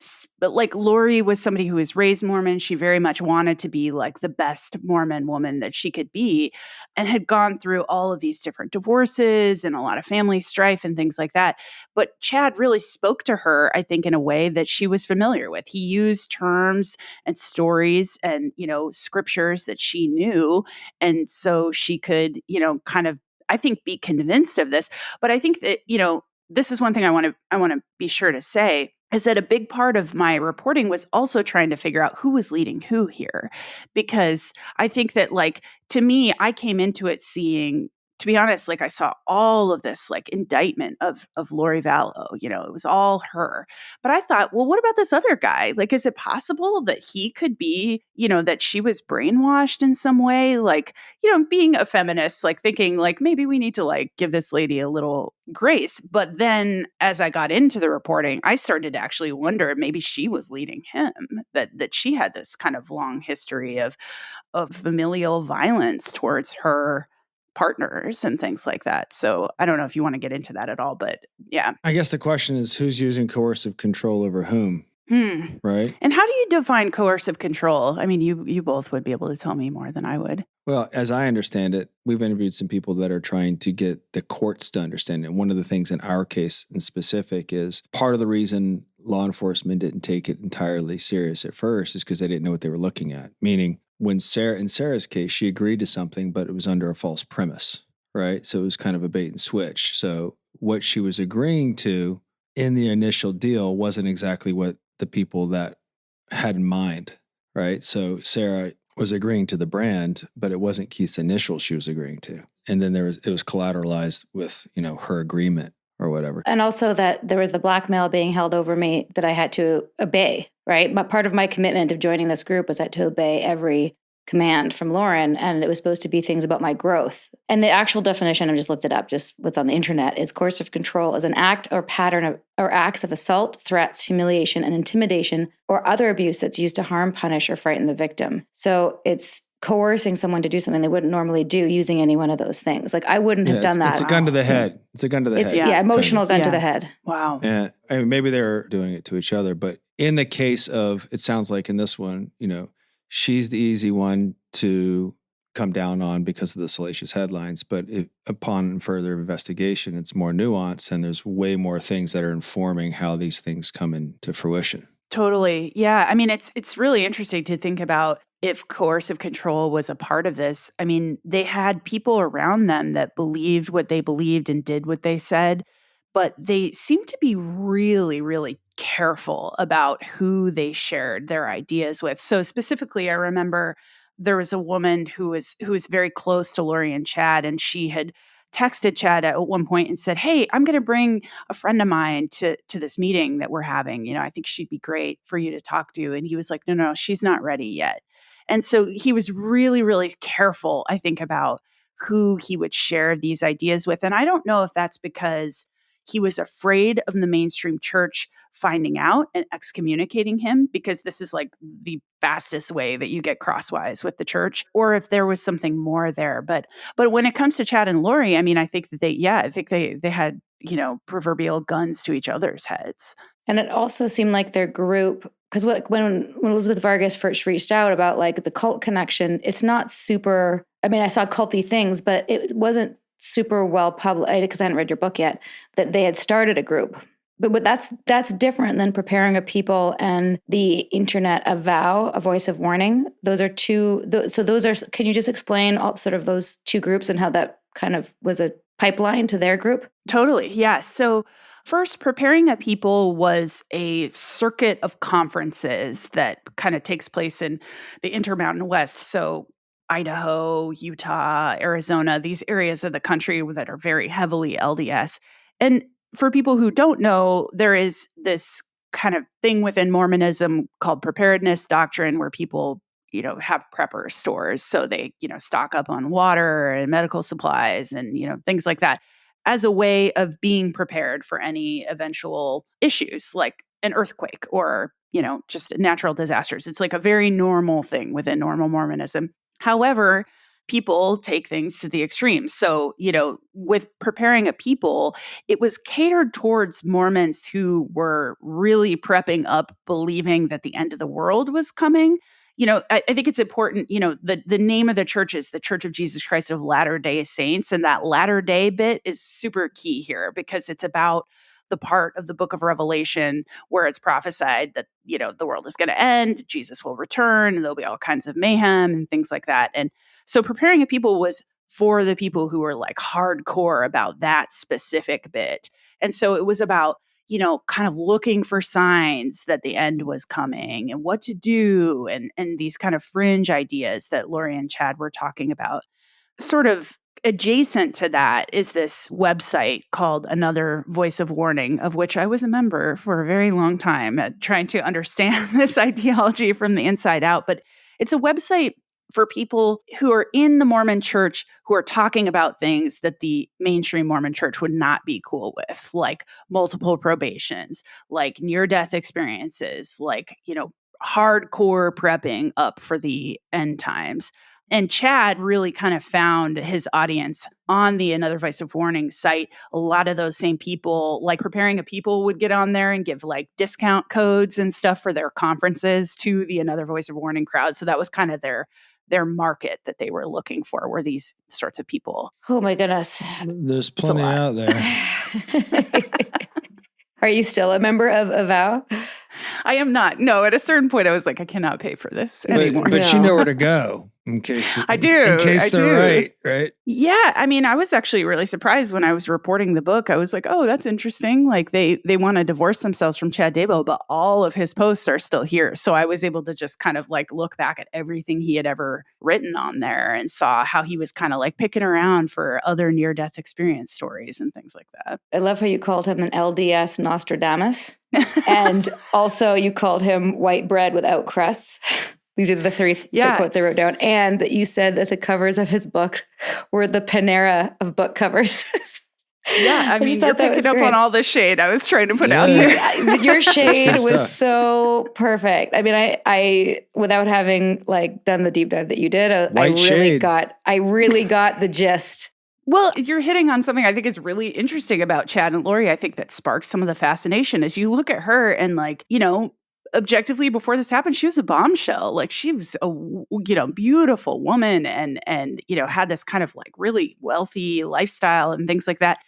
like Lori was somebody who was raised Mormon. She very much wanted to be like the best Mormon woman that she could be, and had gone through all of these different divorces and a lot of family strife and things like that. But Chad really spoke to her, I think, in a way that she was familiar with. He used terms and stories and, scriptures that she knew. And so she could, kind of, I think, be convinced of this. But I think that, this is one thing I want to be sure to say, is that a big part of my reporting was also trying to figure out who was leading who here. Because I think that, like, to me, I came into it seeing, to be honest, like I saw all of this like indictment of Lori Vallow, it was all her. But I thought, well, what about this other guy? Like, is it possible that he could be, that she was brainwashed in some way? Like, being a feminist, like thinking like maybe we need to like give this lady a little grace. But then as I got into the reporting, I started to actually wonder if maybe she was leading him, that she had this kind of long history of familial violence towards her partners and things like that. So I don't know if you want to get into that at all, but yeah. I guess the question is who's using coercive control over whom, right? And how do you define coercive control? I mean, you both would be able to tell me more than I would. Well, as I understand it, we've interviewed some people that are trying to get the courts to understand it. One of the things in our case in specific is part of the reason law enforcement didn't take it entirely serious at first is because they didn't know what they were looking at. Meaning, in Sarah's case, she agreed to something, but it was under a false premise, right? So it was kind of a bait and switch. So what she was agreeing to in the initial deal wasn't exactly what the people that had in mind, right? So Sarah was agreeing to the brand, but it wasn't Keith's initial she was agreeing to. And then it was collateralized with, her agreement or whatever. And also that there was the blackmail being held over me that I had to obey, right? But part of my commitment of joining this group was I had to obey every command from Lauren, and it was supposed to be things about my growth. And the actual definition, I just looked it up, just what's on the internet, is coercive control is an act or pattern of or acts of assault, threats, humiliation, and intimidation, or other abuse that's used to harm, punish, or frighten the victim. So it's coercing someone to do something they wouldn't normally do using any one of those things. Like I wouldn't have done that. It's a gun to the head. It's a gun to the head. Yeah, emotional gun to the head. Wow. And maybe they're doing it to each other, but in the case of, it sounds like in this one, she's the easy one to come down on because of the salacious headlines. But upon further investigation, it's more nuanced and there's way more things that are informing how these things come into fruition. Totally. Yeah. I mean, it's really interesting to think about if coercive control was a part of this. I mean, they had people around them that believed what they believed and did what they said, but they seemed to be really, really careful about who they shared their ideas with. So specifically, I remember there was a woman who was very close to Lori and Chad, and she had texted Chad at one point and said, "Hey, I'm going to bring a friend of mine to this meeting that we're having. I think she'd be great for you to talk to." And he was like, no, she's not ready yet. And so he was really, really careful, I think, about who he would share these ideas with. And I don't know if that's because he was afraid of the mainstream church finding out and excommunicating him, because this is like the fastest way that you get crosswise with the church, or if there was something more there. But when it comes to Chad and Lori, I mean, I think that they had, proverbial guns to each other's heads. And it also seemed like their group, because when Elizabeth Vargas first reached out about like the cult connection, it's not super, I mean, I saw culty things, but it wasn't super well public, because I hadn't read your book yet, that they had started a group. But that's different than preparing a people and the internet, a vow, a voice of warning. Those are two. So those are. Can you just explain all sort of those two groups and how that kind of was a pipeline to their group? Totally. Yeah. So first, preparing a people was a circuit of conferences that kind of takes place in the Intermountain West. So Idaho, Utah, Arizona, these areas of the country that are very heavily LDS. And for people who don't know, there is this kind of thing within Mormonism called preparedness doctrine, where people, have prepper stores. So they, stock up on water and medical supplies and, things like that, as a way of being prepared for any eventual issues like an earthquake or, just natural disasters. It's like a very normal thing within normal Mormonism. However, people take things to the extremes. So, with preparing a people, it was catered towards Mormons who were really prepping up, believing that the end of the world was coming. I think it's important, the name of the church is the Church of Jesus Christ of Latter-day Saints. And that Latter-day bit is super key here, because it's about the part of the book of Revelation where it's prophesied that, the world is going to end, Jesus will return, and there'll be all kinds of mayhem and things like that. And so preparing a people was for the people who were like hardcore about that specific bit. And so it was about, kind of looking for signs that the end was coming and what to do, and these kind of fringe ideas that Lori and Chad were talking about. Sort of adjacent to that is this website called Another Voice of Warning, of which I was a member for a very long time, trying to understand this ideology from the inside out. But it's a website for people who are in the Mormon church who are talking about things that the mainstream Mormon church would not be cool with, like multiple probations, like near-death experiences, like, hardcore prepping up for the end times. And Chad really kind of found his audience on the Another Voice of Warning site. A lot of those same people, like preparing a people, would get on there and give like discount codes and stuff for their conferences to the Another Voice of Warning crowd. So that was kind of their market that they were looking for, were these sorts of people. Oh my goodness. There's plenty out there. Are you still a member of Vow? I am not. No, at a certain point I was like, I cannot pay for this anymore. But you know where to go. In case I do. In case I they're do. right? Yeah, I mean, I was actually really surprised when I was reporting the book. I was like, "Oh, that's interesting." Like they want to divorce themselves from Chad Daybell, but all of his posts are still here. So I was able to just kind of like look back at everything he had ever written on there and saw how he was kind of like picking around for other near-death experience stories and things like that. I love how you called him an LDS Nostradamus. And also you called him white bread without crusts. These are the three quotes I wrote down. And that you said that the covers of his book were the Panera of book covers. Yeah, I mean, you're picking up on all the shade I was trying to put out there. Your shade was stuff. so perfect. I mean, I without having like done the deep dive that you did, I really got the gist. Well, you're hitting on something I think is really interesting about Chad and Lori. I think that sparks some of the fascination as you look at her and like, you know, objectively before this happened, she was a bombshell. Like she was a, you know, beautiful woman and, you know, had this kind of like really wealthy lifestyle and things like that.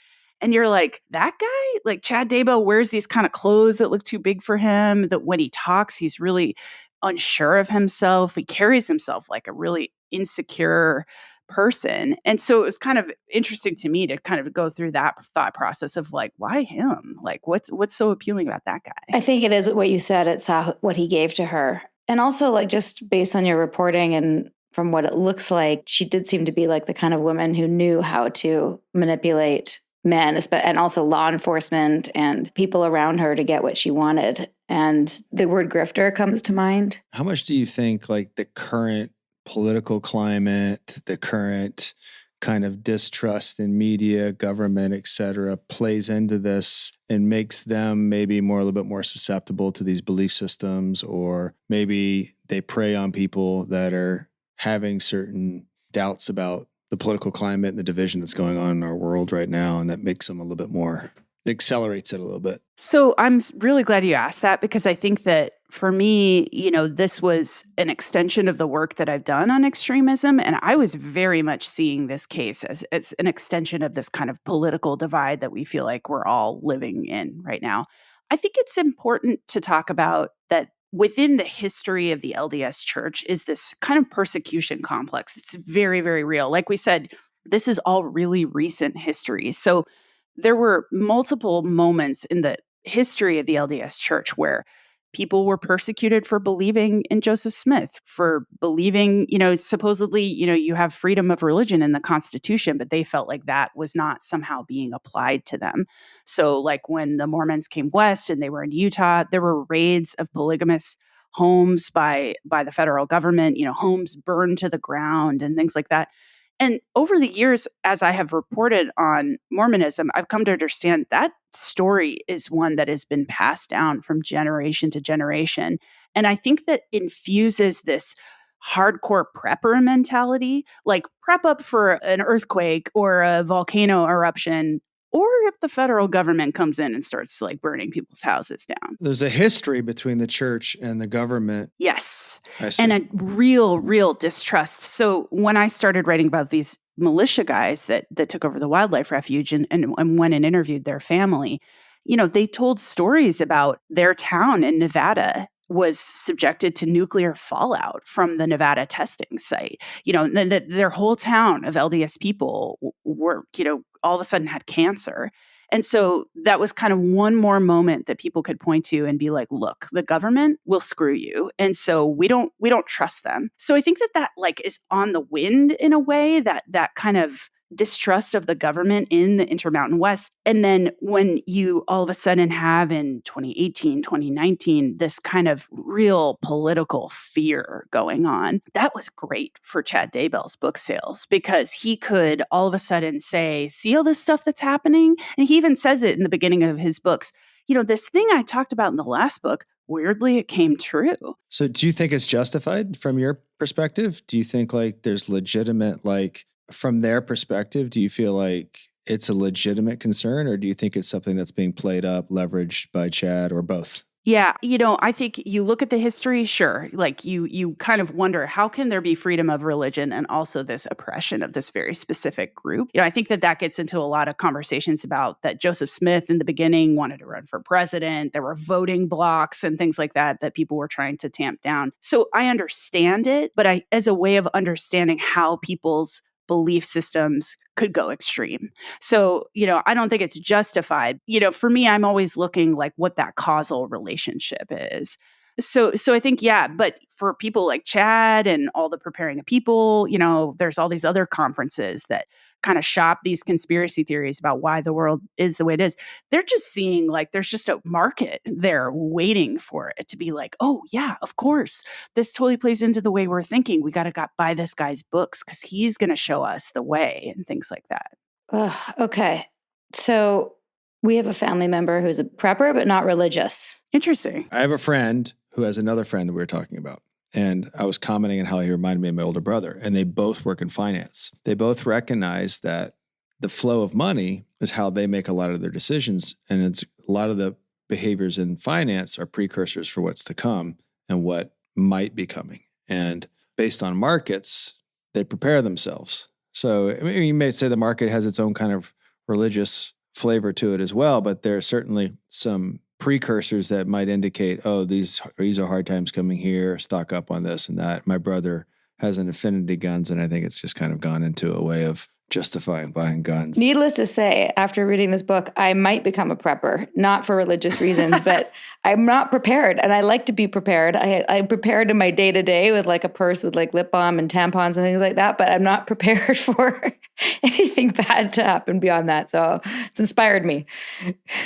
And you're like, that guy, like Chad Daybell wears these kind of clothes that look too big for him, that when he talks, he's really unsure of himself. He carries himself like a really insecure person. And so it was kind of interesting to me to kind of go through that thought process of like, why him? Like what's so appealing about that guy? I think it is what you said. It's what he gave to her. And also like just based on your reporting and from what it looks like, she did seem to be like the kind of woman who knew how to manipulate men and also law enforcement and people around her to get what she wanted. And the word grifter comes to mind. How much do you think like the current political climate, the current kind of distrust in media, government, et cetera, plays into this and makes them maybe a little bit more susceptible to these belief systems, or maybe they prey on people that are having certain doubts about the political climate and the division that's going on in our world right now, and that makes them a little bit more, it accelerates it a little bit. So I'm really glad you asked that, because I think that for me, you know, this was an extension of the work that I've done on extremism. And I was very much seeing this case as an extension of this kind of political divide that we feel like we're all living in right now. I think it's important to talk about that within the history of the LDS Church is this kind of persecution complex. It's very, very real. Like we said, this is all really recent history. So there were multiple moments in the history of the LDS Church where people were persecuted for believing in Joseph Smith, for believing, you know, supposedly, you know, you have freedom of religion in the Constitution, but they felt like that was not somehow being applied to them. So like when the Mormons came west and they were in Utah, there were raids of polygamous homes by the federal government, you know, homes burned to the ground and things like that. And over the years, as I have reported on Mormonism, I've come to understand that story is one that has been passed down from generation to generation. And I think that infuses this hardcore prepper mentality, like prep up for an earthquake or a volcano eruption, or if the federal government comes in and starts like burning people's houses down. There's a history between the church and the government. Yes. And a real distrust. So when I started writing about these militia guys that took over the wildlife refuge and went and interviewed their family, you know, they told stories about their town in Nevada was subjected to nuclear fallout from the Nevada testing site. You know, their whole town of LDS people were, you know, all of a sudden had cancer. And so that was kind of one more moment that people could point to and be like, look, the government will screw you. And so we don't trust them. So I think that like is on the wind in a way, that kind of distrust of the government in the Intermountain West. And then when you all of a sudden have in 2018, 2019, this kind of real political fear going on, that was great for Chad Daybell's book sales, because he could all of a sudden say, see all this stuff that's happening? And he even says it in the beginning of his books. You know, this thing I talked about in the last book, weirdly, it came true. So do you think it's justified from your perspective? Do you think like there's legitimate, like, from their perspective, do you feel like it's a legitimate concern, or do you think it's something that's being played up, leveraged by Chad, or both? Yeah, I think you look at the history, sure. Like you kind of wonder, how can there be freedom of religion and also this oppression of this very specific group? I think that gets into a lot of conversations about that Joseph Smith in the beginning wanted to run for president. There were voting blocks and things like that people were trying to tamp down. So I understand it, but as a way of understanding how people's belief systems could go extreme. So, I don't think it's justified. For me, I'm always looking like what that causal relationship is. So I think, yeah, but for people like Chad and all the Preparing a People, there's all these other conferences that kind of shop these conspiracy theories about why the world is the way it is. They're just seeing like there's just a market there waiting for it to be like, oh yeah, of course, this totally plays into the way we're thinking. We got to buy this guy's books because he's going to show us the way and things like that. Okay. So we have a family member who's a prepper, but not religious. Interesting. I have a friend who has another friend that we were talking about. And I was commenting on how he reminded me of my older brother. And they both work in finance. They both recognize that the flow of money is how they make a lot of their decisions. And it's a lot of the behaviors in finance are precursors for what's to come and what might be coming. And based on markets, they prepare themselves. So I mean, you may say the market has its own kind of religious flavor to it as well, but there are certainly some precursors that might indicate, oh, these are hard times coming here, stock up on this and that. My brother has an affinity guns, and I think it's just kind of gone into a way of justifying buying guns. Needless to say, after reading this book, I might become a prepper, not for religious reasons, but I'm not prepared. And I like to be prepared. I'm prepared in my day-to-day with like a purse with like lip balm and tampons and things like that, but I'm not prepared for anything bad to happen beyond that. So it's inspired me.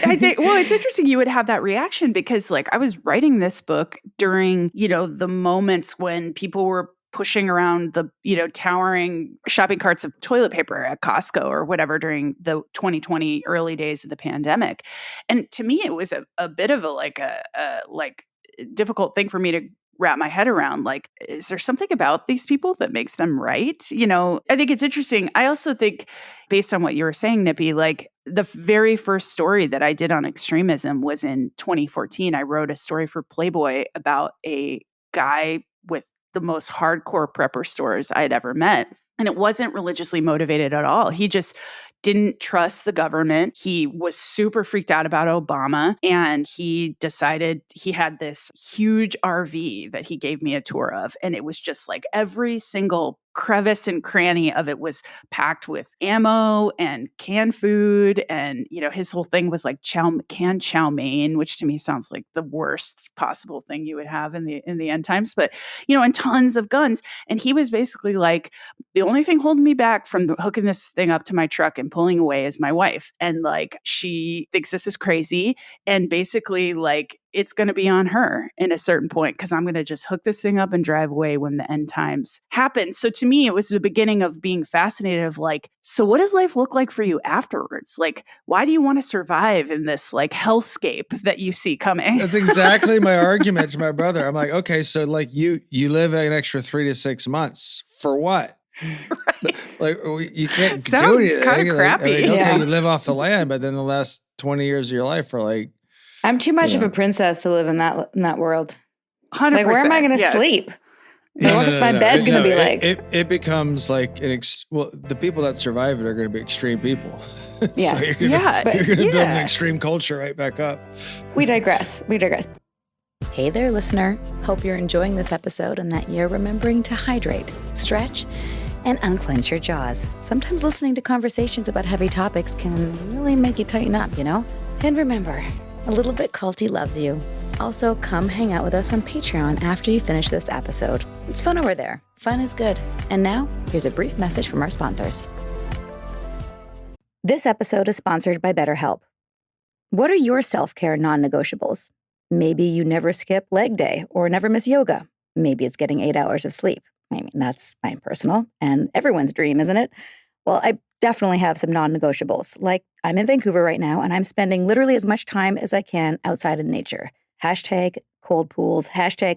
I think, well, it's interesting you would have that reaction because like I was writing this book during, the moments when people were pushing around the, towering shopping carts of toilet paper at Costco or whatever during the 2020 early days of the pandemic. And to me, it was a bit of a difficult thing for me to wrap my head around. Like, is there something about these people that makes them right? I think it's interesting. I also think based on what you were saying, Nippy, like the very first story that I did on extremism was in 2014. I wrote a story for Playboy about a guy with the most hardcore prepper stores I'd ever met. And it wasn't religiously motivated at all. He just didn't trust the government. He was super freaked out about Obama. And he decided he had this huge RV that he gave me a tour of. And it was just like every single crevice and cranny of it was packed with ammo and canned food. And, his whole thing was like canned chow mein, which to me sounds like the worst possible thing you would have in the end times. But, and tons of guns. And he was basically like, the only thing holding me back from hooking this thing up to my truck and pulling away is my wife. And like, she thinks this is crazy. And basically like, it's going to be on her in a certain point because I'm going to just hook this thing up and drive away when the end times happen. So to me, it was the beginning of being fascinated of like, so what does life look like for you afterwards? Like, why do you want to survive in this like hellscape that you see coming? That's exactly my argument to my brother. I'm like, okay, so like you live an extra 3 to 6 months for what? Right. Like you can't do Sounds anything. kind of crappy. Okay, you live off the land, but then the last 20 years of your life are like, I'm too much of a princess to live in that world. 100%. Like, where am I going to sleep? What is my bed going to be like? It becomes like the people that survive it are going to be extreme people. Yeah. So you're going to build an extreme culture right back up. We digress. Hey there, listener. Hope you're enjoying this episode and that you're remembering to hydrate, stretch, and unclench your jaws. Sometimes listening to conversations about heavy topics can really make you tighten up, And remember, a little bit culty loves you. Also, come hang out with us on Patreon after you finish this episode. It's fun over there. Fun is good. And now, here's a brief message from our sponsors. This episode is sponsored by BetterHelp. What are your self-care non-negotiables? Maybe you never skip leg day or never miss yoga. Maybe it's getting 8 hours of sleep. I mean, that's my personal and everyone's dream, isn't it? Well, I definitely have some non-negotiables. Like, I'm in Vancouver right now, and I'm spending literally as much time as I can outside in nature. #cold pools,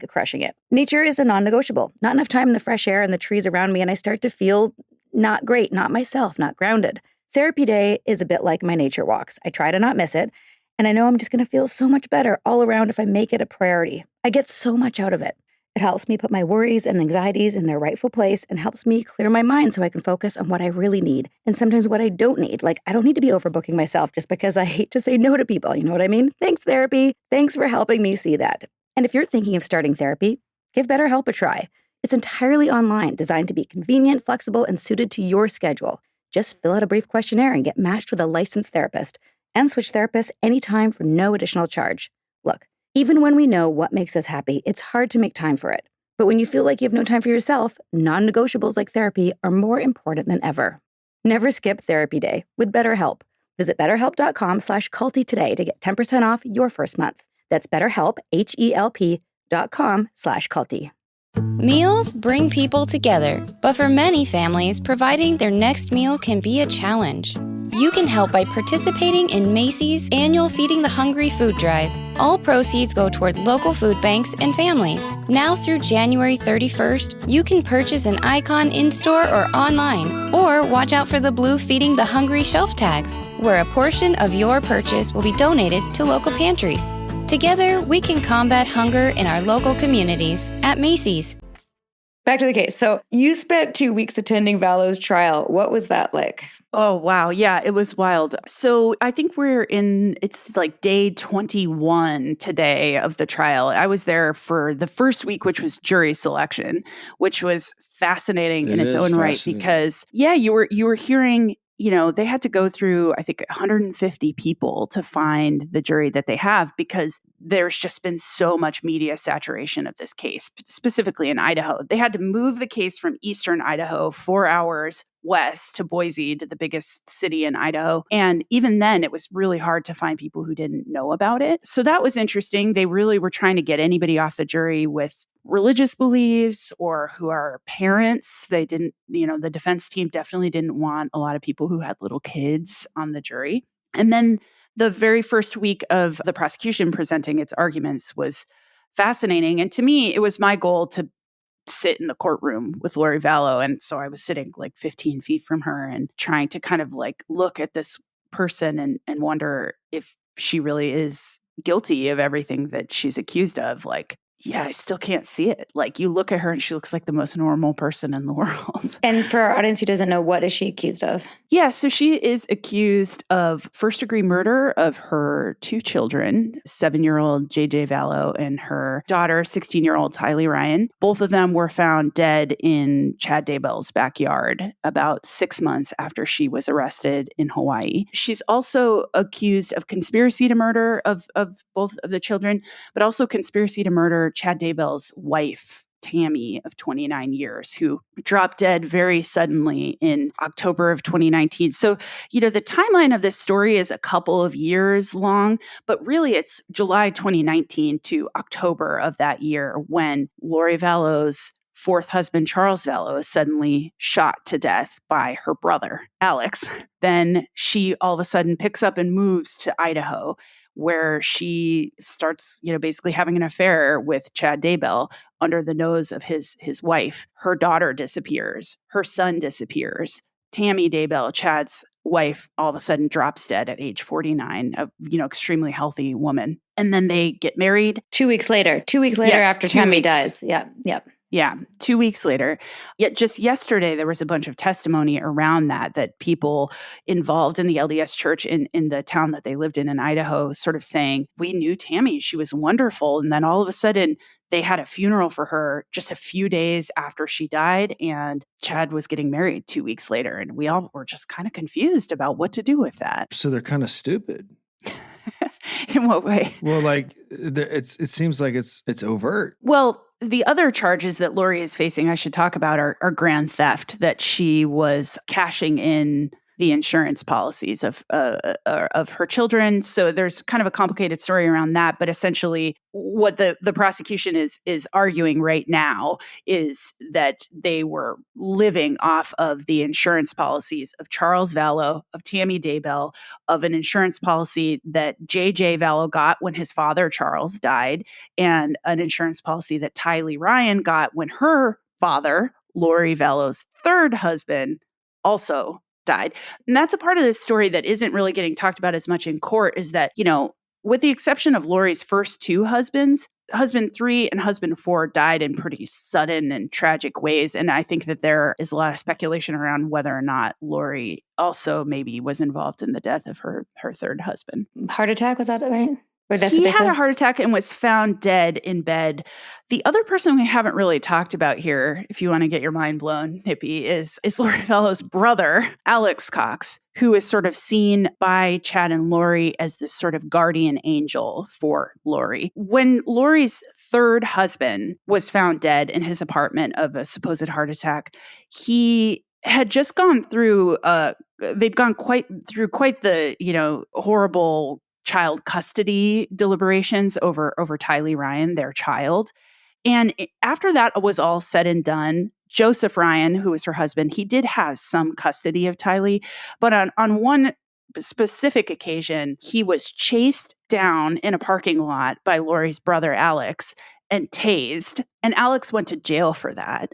#crushing it. Nature is a non-negotiable. Not enough time in the fresh air and the trees around me, and I start to feel not great, not myself, not grounded. Therapy day is a bit like my nature walks. I try to not miss it, And I know I'm just going to feel so much better all around if I make it a priority. I get so much out of it. It helps me put my worries and anxieties in their rightful place and helps me clear my mind so I can focus on what I really need and sometimes what I don't need. Like, I don't need to be overbooking myself just because I hate to say no to people. You know what I mean? Thanks, therapy. Thanks for helping me see that. And if you're thinking of starting therapy, give BetterHelp a try. It's entirely online, designed to be convenient, flexible, and suited to your schedule. Just fill out a brief questionnaire and get matched with a licensed therapist and switch therapists anytime for no additional charge. Look, even when we know what makes us happy, it's hard to make time for it. But when you feel like you have no time for yourself, non-negotiables like therapy are more important than ever. Never skip therapy day with BetterHelp. Visit betterhelp.com/culty today to get 10% off your first month. That's BetterHelp, HELP.com/culty. Meals bring people together, but for many families, providing their next meal can be a challenge. You can help by participating in Macy's annual Feeding the Hungry food drive. All proceeds go toward local food banks and families. Now through January 31st, you can purchase an icon in-store or online, or watch out for the blue Feeding the Hungry shelf tags, where a portion of your purchase will be donated to local pantries. Together, we can combat hunger in our local communities at Macy's. Back to the case. So you spent 2 weeks attending Vallow's trial. What was that like? Oh, wow. Yeah, it was wild. So I think it's like day 21 today of the trial. I was there for the first week, which was jury selection, which was fascinating in its own right because, you were hearing, they had to go through, I think, 150 people to find the jury that they have because there's just been so much media saturation of this case, specifically in Idaho. They had to move the case from eastern Idaho 4 hours west to Boise, to the biggest city in Idaho. And even then, it was really hard to find people who didn't know about it. So that was interesting. They really were trying to get anybody off the jury with religious beliefs or who are parents. They didn't, the defense team definitely didn't want a lot of people who had little kids on the jury. And then the very first week of the prosecution presenting its arguments was fascinating. And to me, it was my goal to sit in the courtroom with Lori Vallow. And so I was sitting like 15 feet from her and trying to kind of like look at this person and wonder if she really is guilty of everything that she's accused of. Like, yeah, I still can't see it. Like, you look at her and she looks like the most normal person in the world. And for our audience who doesn't know, what is she accused of? Yeah, so she is accused of first-degree murder of her 2 children, 7-year-old JJ Vallow and her daughter, 16-year-old Tylee Ryan. Both of them were found dead in Chad Daybell's backyard about 6 months after she was arrested in Hawaii. She's also accused of conspiracy to murder of both of the children, but also conspiracy to murder Chad Daybell's wife, Tammy, of 29 years, who dropped dead very suddenly in October of 2019. So, the timeline of this story is a couple of years long, but really it's July 2019 to October of that year when Lori Vallow's 4th husband, Charles Vallow, is suddenly shot to death by her brother, Alex. Then she all of a sudden picks up and moves to Idaho, where she starts, basically having an affair with Chad Daybell under the nose of his wife. Her daughter disappears. Her son disappears. Tammy Daybell, Chad's wife, all of a sudden drops dead at age 49, a extremely healthy woman. And then they get married. 2 weeks later. 2 weeks later, Yes, after 2 Tammy weeks. dies. Yep. Yeah, 2 weeks later. Yet just yesterday, there was a bunch of testimony around that people involved in the LDS church in the town that they lived in Idaho sort of saying, we knew Tammy, she was wonderful. And then all of a sudden, they had a funeral for her just a few days after she died, and Chad was getting married 2 weeks later. And we all were just kind of confused about what to do with that. So they're kind of stupid. In what way? Well, like it seems like it's overt. Well, the other charges that Lori is facing, I should talk about, are grand theft, that she was cashing in the insurance policies of her children. So there's kind of a complicated story around that. But essentially, what the prosecution is arguing right now is that they were living off of the insurance policies of Charles Vallow, of Tammy Daybell, of an insurance policy that JJ Vallow got when his father, Charles, died, and an insurance policy that Tylee Ryan got when her father, Lori Vallow's 3rd husband, also died. And that's a part of this story that isn't really getting talked about as much in court, is that, with the exception of Lori's first two husbands, husband 3 and husband 4 died in pretty sudden and tragic ways. And I think that there is a lot of speculation around whether or not Lori also maybe was involved in the death of her third husband. Heart attack, was that right? Or that's He what they had said? a heart attack and was found dead in bed. The other person we haven't really talked about here, if you want to get your mind blown, Hippie, is Lori Vallow's brother, Alex Cox, who is sort of seen by Chad and Lori as this sort of guardian angel for Lori. When Lori's third husband was found dead in his apartment of a supposed heart attack, he had just gone through they'd gone quite the horrible child custody deliberations over Tylee Ryan, their child. And after that was all said and done, Joseph Ryan, who was her husband, he did have some custody of Tylee, but on one specific occasion, he was chased down in a parking lot by Lori's brother Alex and tased, and Alex went to jail for that.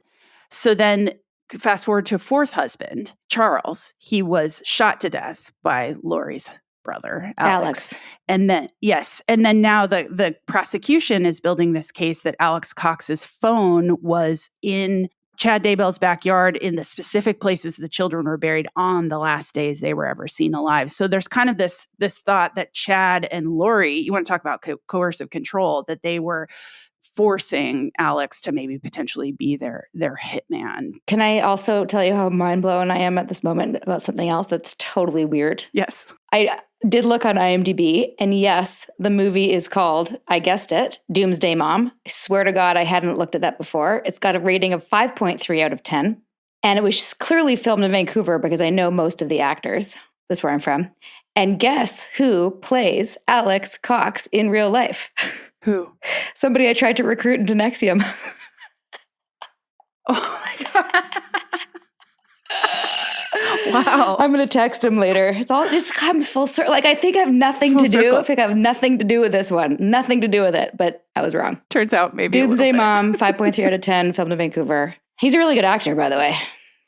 So then fast forward to fourth husband, Charles, he was shot to death by Lori's brother, Alex. And then, yes. And then now the prosecution is building this case that Alex Cox's phone was in Chad Daybell's backyard in the specific places the children were buried on the last days they were ever seen alive. So there's kind of this thought that Chad and Lori, you want to talk about coercive control, that they were forcing Alex to maybe potentially be their hitman. Can I also tell you how mind blown I am at this moment about something else that's totally weird? Yes. I did look on IMDb, and yes, the movie is called, I guessed it, Doomsday Mom. I swear to God, I hadn't looked at that before. It's got a rating of 5.3 out of 10, and it was clearly filmed in Vancouver because I know most of the actors. That's where I'm from. And guess who plays Alex Cox in real life? Who? Somebody I tried to recruit into Nexium. Oh my God. Wow. I'm going to text him later. It just comes full circle. Like, I think I have nothing to do. I think I have nothing to do with this one. Nothing to do with it, but I was wrong. Turns out maybe Doomsday Mom, 5.3 out of 10, filmed in Vancouver. He's a really good actor, by the way.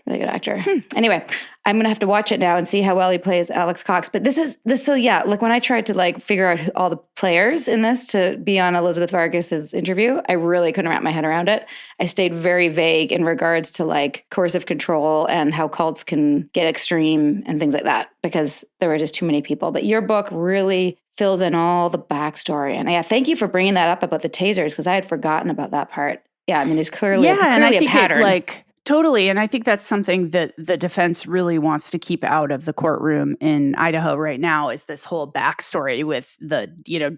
Really good actor. Anyway, I'm going to have to watch it now and see how well he plays Alex Cox. But so yeah, like when I tried to figure out all the players in this to be on Elizabeth Vargas's interview, I really couldn't wrap my head around it. I stayed very vague in regards to coercive control and how cults can get extreme and things like that, because there were just too many people. But your book really fills in all the backstory. And yeah, thank you for bringing that up about the tasers, because I had forgotten about that part. Yeah, I mean, there's clearly a pattern. Totally. And I think that's something that the defense really wants to keep out of the courtroom in Idaho right now, is this whole backstory with the,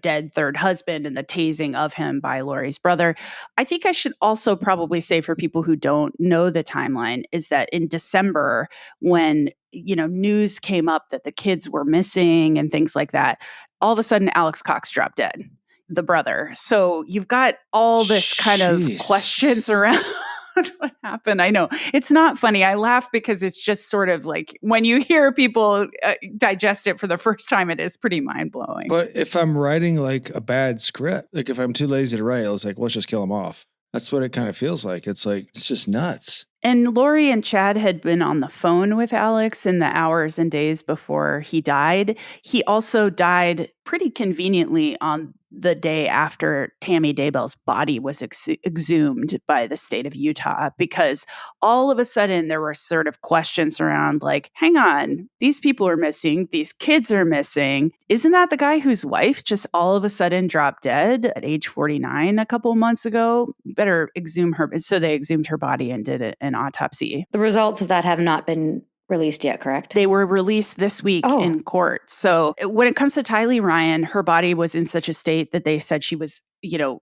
dead third husband and the tasing of him by Lori's brother. I think I should also probably say, for people who don't know the timeline, is that in December, when, news came up that the kids were missing and things like that, all of a sudden Alex Cox dropped dead, the brother. So you've got all this kind of questions around what happened. I know it's not funny. I laugh because it's just sort of like when you hear people digest it for the first time, it is pretty mind blowing. But if I'm writing a bad script, if I'm too lazy to write, I was like, let's just kill him off. That's what it kind of feels like. It's just nuts. And Lori and Chad had been on the phone with Alex in the hours and days before he died. He also died pretty conveniently on the day after Tammy Daybell's body was exhumed by the state of Utah, because all of a sudden there were sort of questions around hang on, these people are missing, these kids are missing. Isn't that the guy whose wife just all of a sudden dropped dead at age 49 a couple of months ago? Better exhume her. So they exhumed her body and did an autopsy. The results of that have not been released yet, correct? They were released this week in court. So when it comes to Tylee Ryan, her body was in such a state that they said she was,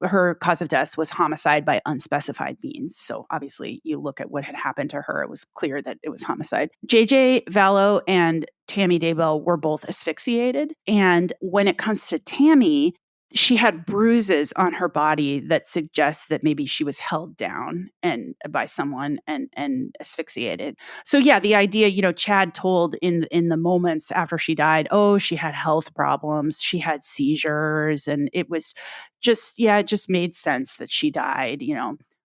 her cause of death was homicide by unspecified means. So obviously you look at what had happened to her, it was clear that it was homicide. JJ Vallow and Tammy Daybell were both asphyxiated. And when it comes to Tammy, she had bruises on her body that suggests that maybe she was held down and by someone and asphyxiated. So yeah, the idea, Chad told in the moments after she died, she had health problems, she had seizures, and it was just, it just made sense that she died,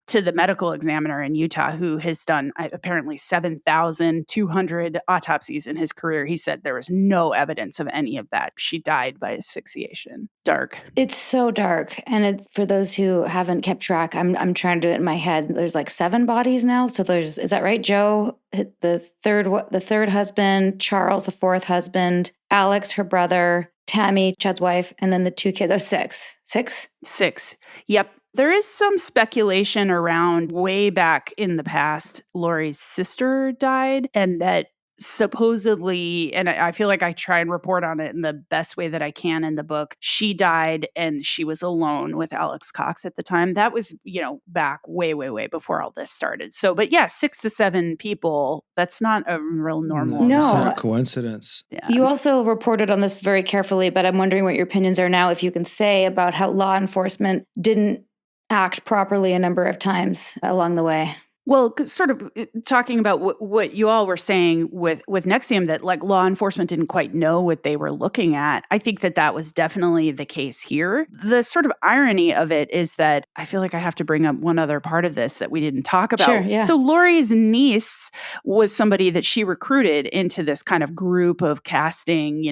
to the medical examiner in Utah, who has done apparently 7,200 autopsies in his career. He said there was no evidence of any of that. She died by asphyxiation. Dark. It's so dark. And for those who haven't kept track, I'm trying to do it in my head. There's like 7 bodies now. So is that right? Joe, the third husband, Charles, the 4th husband, Alex, her brother, Tammy, Chad's wife, and then the 2 kids. Oh, 6. 6? 6. Yep. There is some speculation around way back in the past, Lori's sister died, and that supposedly, and I feel like I try and report on it in the best way that I can in the book, she died and she was alone with Alex Cox at the time. That was, back way, way, way before all this started. So, but yeah, 6 to 7 people, that's not a real normal. No. It's not a coincidence. Yeah. You also reported on this very carefully, but I'm wondering what your opinions are now, if you can say, about how law enforcement didn't act properly a number of times along the way. Well, sort of talking about what you all were saying with NXIVM, that like law enforcement didn't quite know what they were looking at. I think that was definitely the case here. The sort of irony of it is that I feel like I have to bring up one other part of this that we didn't talk about. Sure, yeah. So Lori's niece was somebody that she recruited into this kind of group of casting,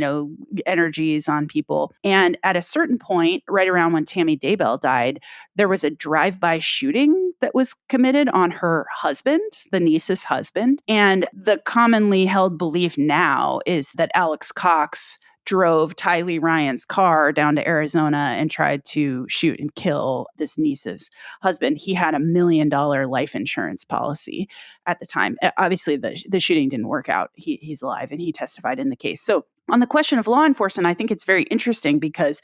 energies on people. And at a certain point, right around when Tammy Daybell died, there was a drive-by shooting that was committed on her husband, the niece's husband. And the commonly held belief now is that Alex Cox drove Tylee Ryan's car down to Arizona and tried to shoot and kill this niece's husband. He had $1 million life insurance policy at the time. Obviously, the shooting didn't work out. He's alive and he testified in the case. So on the question of law enforcement, I think it's very interesting because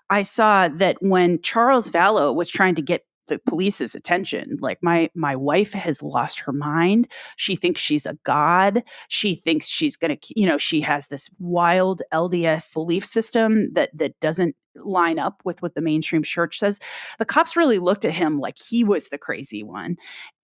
I saw that when Charles Vallow was trying to get the police's attention, like my wife has lost her mind. She thinks she's a god. She thinks she's going to, she has this wild LDS belief system that doesn't line up with what the mainstream church says. The cops really looked at him like he was the crazy one.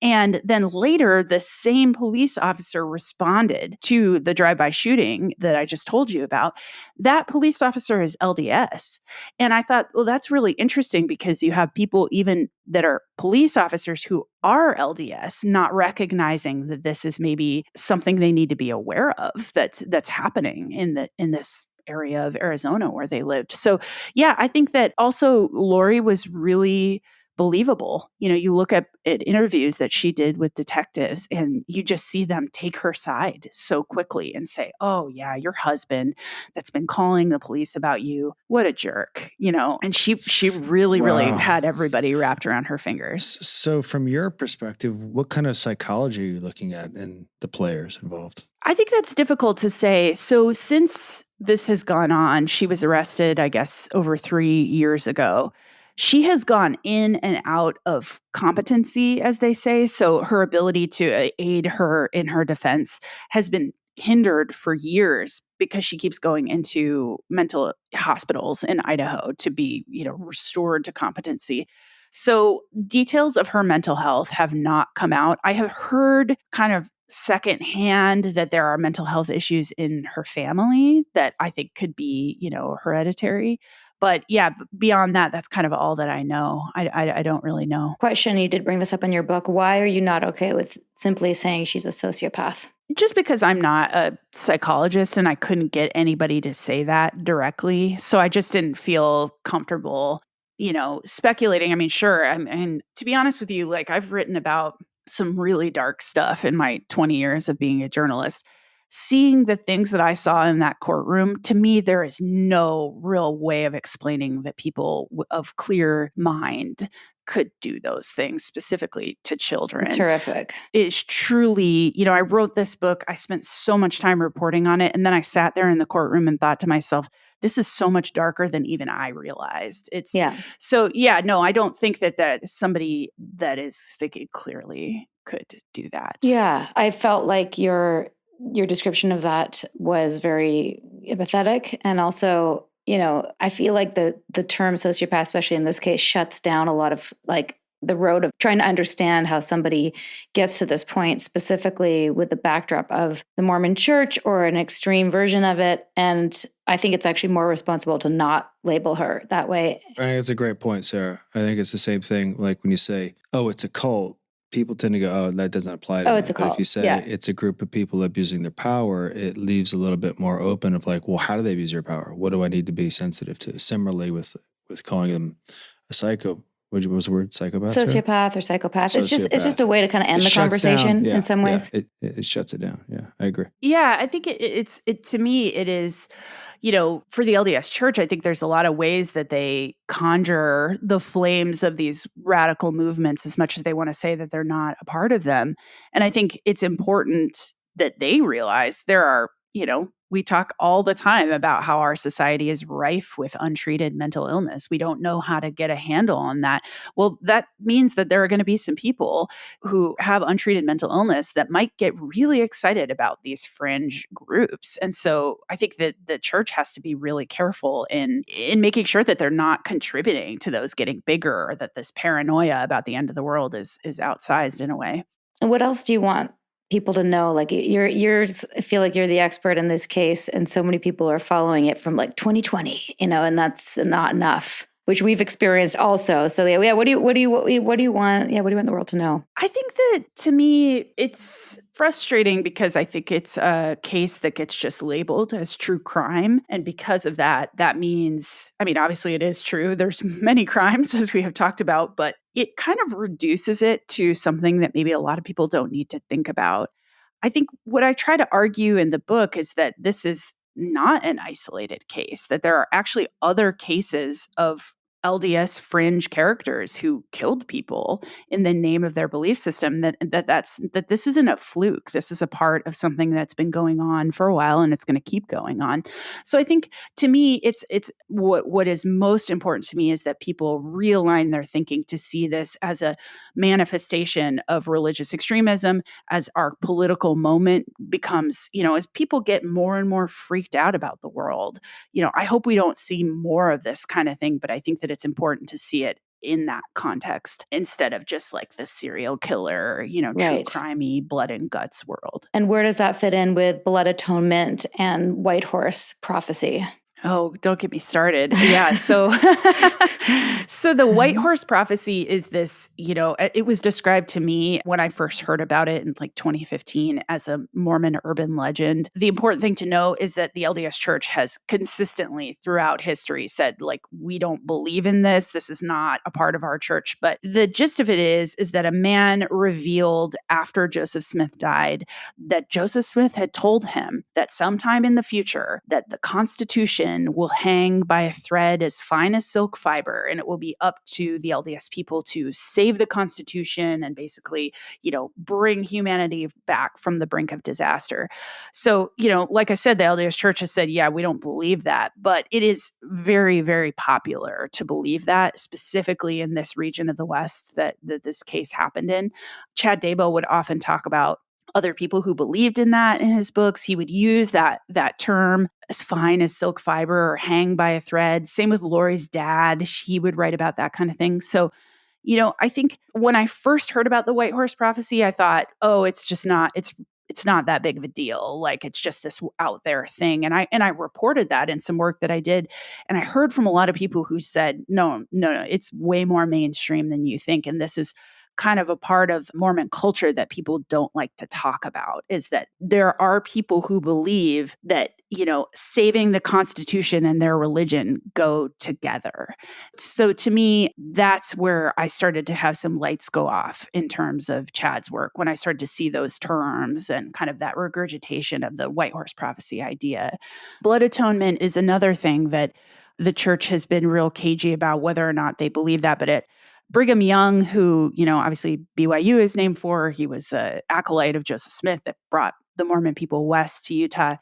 And then later, the same police officer responded to the drive-by shooting that I just told you about. That police officer is LDS. And I thought, well, that's really interesting because you have people even that are police officers who are LDS not recognizing that this is maybe something they need to be aware of that's happening in this area of Arizona where they lived. So yeah, I think that also Lori was really believable. You look at interviews that she did with detectives and you just see them take her side so quickly and say, oh yeah, your husband that's been calling the police about you, what a jerk, and she really, really had everybody wrapped around her fingers. So from your perspective, what kind of psychology are you looking at in the players involved? I think that's difficult to say. So since this has gone on, she was arrested, I guess, over 3 years ago. She has gone in and out of competency, as they say. So her ability to aid her in her defense has been hindered for years because she keeps going into mental hospitals in Idaho to be, restored to competency. So details of her mental health have not come out. I have heard kind of secondhand that there are mental health issues in her family that I think could be, hereditary. But yeah, beyond that, that's kind of all that I know. I don't really know. Question, you did bring this up in your book. Why are you not okay with simply saying she's a sociopath? Just because I'm not a psychologist and I couldn't get anybody to say that directly. So I just didn't feel comfortable, speculating. I mean, sure. And to be honest with you, like I've written about some really dark stuff in my 20 years of being a journalist. Seeing the things that I saw in that courtroom, to me, there is no real way of explaining that people of clear mind could do those things, specifically to children. It's horrific. It's truly, I wrote this book. I spent so much time reporting on it. And then I sat there in the courtroom and thought to myself, this is so much darker than even I realized. So yeah, no, I don't think that somebody that is thinking clearly could do that. Yeah, I felt like your description of that was very empathetic. And also, I feel like the term sociopath, especially in this case, shuts down a lot of like the road of trying to understand how somebody gets to this point, specifically with the backdrop of the Mormon church or an extreme version of it. And I think it's actually more responsible to not label her that way. I think it's a great point, Sarah. I think it's the same thing. Like when you say, "Oh, it's a cult," people tend to go, "Oh, that doesn't apply to me." It's a But if cult. you say Yeah. it's a group of people abusing their power, it leaves a little bit more open of like, well, how do they abuse their power? What do I need to be sensitive to? Similarly with calling them a psycho. What was the word? Psychopath? Sarah? Sociopath or psychopath. It's just Sociopath. a way to kind of end It the shuts down. conversation Yeah, in some ways. Yeah, it shuts it down. Yeah, I agree. Yeah, I think it's to me, it is, for the LDS Church, I think there's a lot of ways that they conjure the flames of these radical movements as much as they want to say that they're not a part of them. And I think it's important that they realize there are, we talk all the time about how our society is rife with untreated mental illness. We don't know how to get a handle on that. Well, that means that there are going to be some people who have untreated mental illness that might get really excited about these fringe groups. And so I think that the church has to be really careful in making sure that they're not contributing to those getting bigger, or that this paranoia about the end of the world is outsized in a way. And what else do you want people to know? Like I feel like you're the expert in this case, and so many people are following it from like 2020, and that's not enough, which we've experienced also. So yeah, what do you want? Yeah, what do you want the world to know? I think that to me, it's frustrating because I think it's a case that gets just labeled as true crime. And because of that, that means, obviously it is true. There's many crimes, as we have talked about, but it kind of reduces it to something that maybe a lot of people don't need to think about. I think what I try to argue in the book is that this is not an isolated case, that there are actually other cases of LDS fringe characters who killed people in the name of their belief system, that this isn't a fluke. This is a part of something that's been going on for a while, and it's going to keep going on. So I think, to me, it's what is most important to me is that people realign their thinking to see this as a manifestation of religious extremism, as our political moment becomes, as people get more and more freaked out about the world. I hope we don't see more of this kind of thing, but I think that it's important to see it in that context instead of just like the serial killer, true Right. crimey blood and guts world. And where does that fit in with blood atonement and white horse prophecy? Oh, don't get me started. Yeah. So, so the white horse prophecy is this, it was described to me when I first heard about it in like 2015 as a Mormon urban legend. The important thing to know is that the LDS Church has consistently throughout history said, like, we don't believe in this. This is not a part of our church. But the gist of it is that a man revealed after Joseph Smith died that Joseph Smith had told him that sometime in the future that the Constitution will hang by a thread as fine as silk fiber, and it will be up to the LDS people to save the Constitution and basically, bring humanity back from the brink of disaster. So, like I said, the LDS Church has said, yeah, we don't believe that, but it is very, very popular to believe that, specifically in this region of the West that this case happened in. Chad Daybell would often talk about other people who believed in that in his books. He would use that term, as fine as silk fiber or hang by a thread. Same with Lori's dad. He would write about that kind of thing. So, I think when I first heard about the white horse prophecy, I thought, oh, it's not that big of a deal. Like, it's just this out there thing. And I reported that in some work that I did. And I heard from a lot of people who said, no, it's way more mainstream than you think. And this is kind of a part of Mormon culture that people don't like to talk about, is that there are people who believe that, saving the Constitution and their religion go together. So to me, that's where I started to have some lights go off in terms of Chad's work, when I started to see those terms and kind of that regurgitation of the white horse prophecy idea. Blood atonement is another thing that the church has been real cagey about whether or not they believe that, but Brigham Young, who, obviously BYU is named for, he was an acolyte of Joseph Smith that brought the Mormon people west to Utah.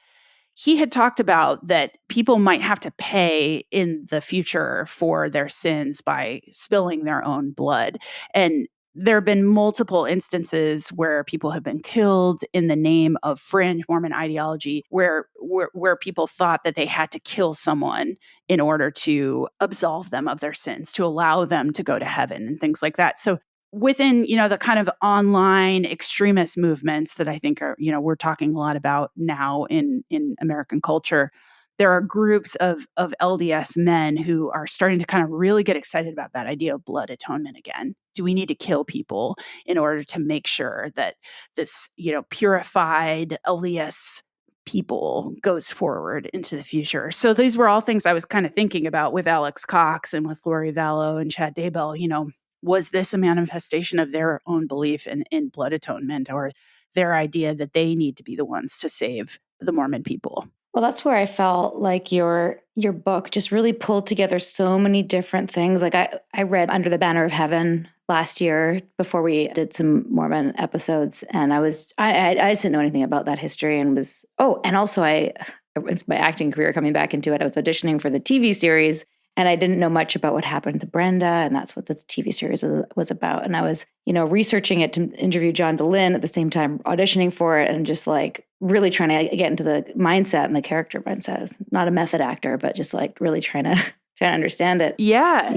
He had talked about that people might have to pay in the future for their sins by spilling their own blood. And there have been multiple instances where people have been killed in the name of fringe Mormon ideology, where people thought that they had to kill someone in order to absolve them of their sins, to allow them to go to heaven and things like that. So within, the kind of online extremist movements that I think are, we're talking a lot about now in American culture, there are groups of LDS men who are starting to kind of really get excited about that idea of blood atonement again. Do we need to kill people in order to make sure that this, purified LDS people goes forward into the future? So these were all things I was kind of thinking about with Alex Cox and with Lori Vallow and Chad Daybell. Was this a manifestation of their own belief in blood atonement, or their idea that they need to be the ones to save the Mormon people? Well, that's where I felt like your book just really pulled together so many different things. Like I read Under the Banner of Heaven last year before we did some Mormon episodes, and I just didn't know anything about that history, and also it's my acting career coming back into it. I was auditioning for the TV series, and I didn't know much about what happened to Brenda, and that's what this TV series was about. And I was, researching it to interview John DeLynn at the same time, auditioning for it, and just like really trying to get into the mindset and the character mindset. I was not a method actor, but just like really trying to understand it. Yeah.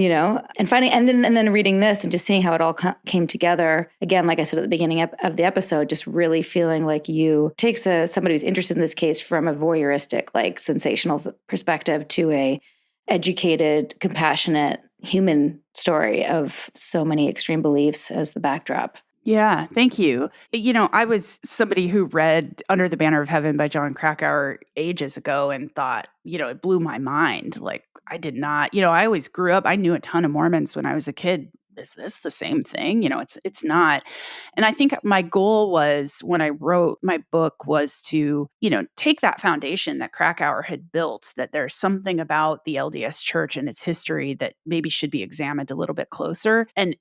And finding, and then reading this and just seeing how it all came together. Again, like I said at the beginning of the episode, just really feeling like you takes somebody who's interested in this case from a voyeuristic, like sensational perspective to a educated, compassionate, human story of so many extreme beliefs as the backdrop. Yeah, thank you. I was somebody who read Under the Banner of Heaven by John Krakauer ages ago and thought, it blew my mind. Like, I did not, I always grew up, I knew a ton of Mormons when I was a kid. Is this the same thing? It's not. And I think my goal was, when I wrote my book, was to, take that foundation that Krakauer had built, that there's something about the LDS Church and its history that maybe should be examined a little bit closer, and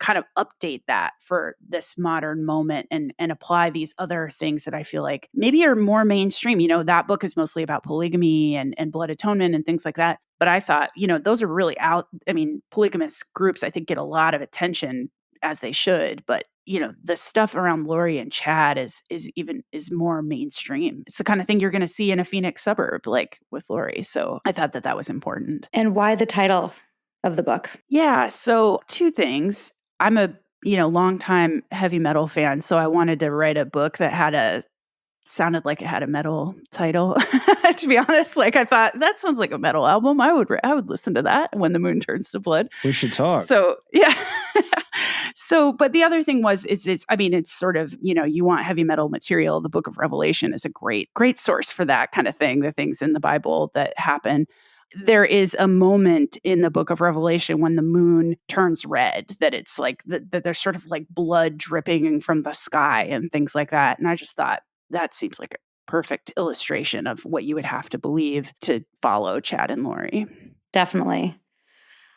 kind of update that for this modern moment, and apply these other things that I feel like maybe are more mainstream. That book is mostly about polygamy and blood atonement and things like that. But I thought, those are really out. I mean, polygamous groups, I think, get a lot of attention, as they should. But, the stuff around Lori and Chad is more mainstream. It's the kind of thing you're going to see in a Phoenix suburb, like with Lori. So I thought that was important. And why the title of the book? Yeah. So 2 things. I'm a, longtime heavy metal fan. So I wanted to write a book that sounded like it had a metal title. To be honest, like I thought that sounds like a metal album. I would listen to that, When the Moon Turns to Blood. We should talk. So yeah. But the other thing was, it's sort of, you want heavy metal material. The Book of Revelation is a great great source for that kind of thing. The things in the Bible that happen. There is a moment in the Book of Revelation when the moon turns red, that it's like that there's sort of like blood dripping from the sky and things like that. And I just thought, that seems like a perfect illustration of what you would have to believe to follow Chad and Lori. Definitely.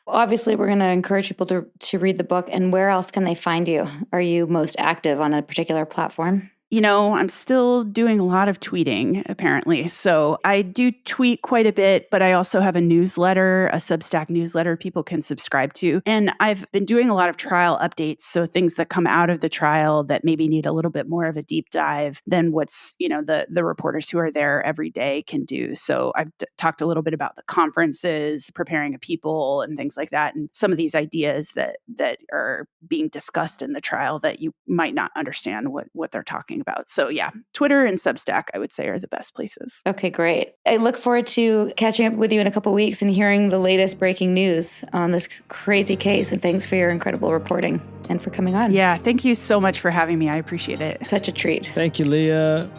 Obviously, we're going to encourage people to read the book. And where else can they find you? Are you most active on a particular platform? I'm still doing a lot of tweeting, apparently. So I do tweet quite a bit, but I also have a newsletter, a Substack newsletter people can subscribe to. And I've been doing a lot of trial updates. So things that come out of the trial that maybe need a little bit more of a deep dive than what's, the reporters who are there every day can do. So I've talked a little bit about the conferences, preparing a people and things like that. And some of these ideas that are being discussed in the trial that you might not understand what they're talking about. So yeah, Twitter and Substack, I would say, are the best places. Okay, great. I look forward to catching up with you in a couple of weeks and hearing the latest breaking news on this crazy case. And thanks for your incredible reporting and for coming on. Yeah, thank you so much for having me. I appreciate it. Such a treat. Thank you, Leah.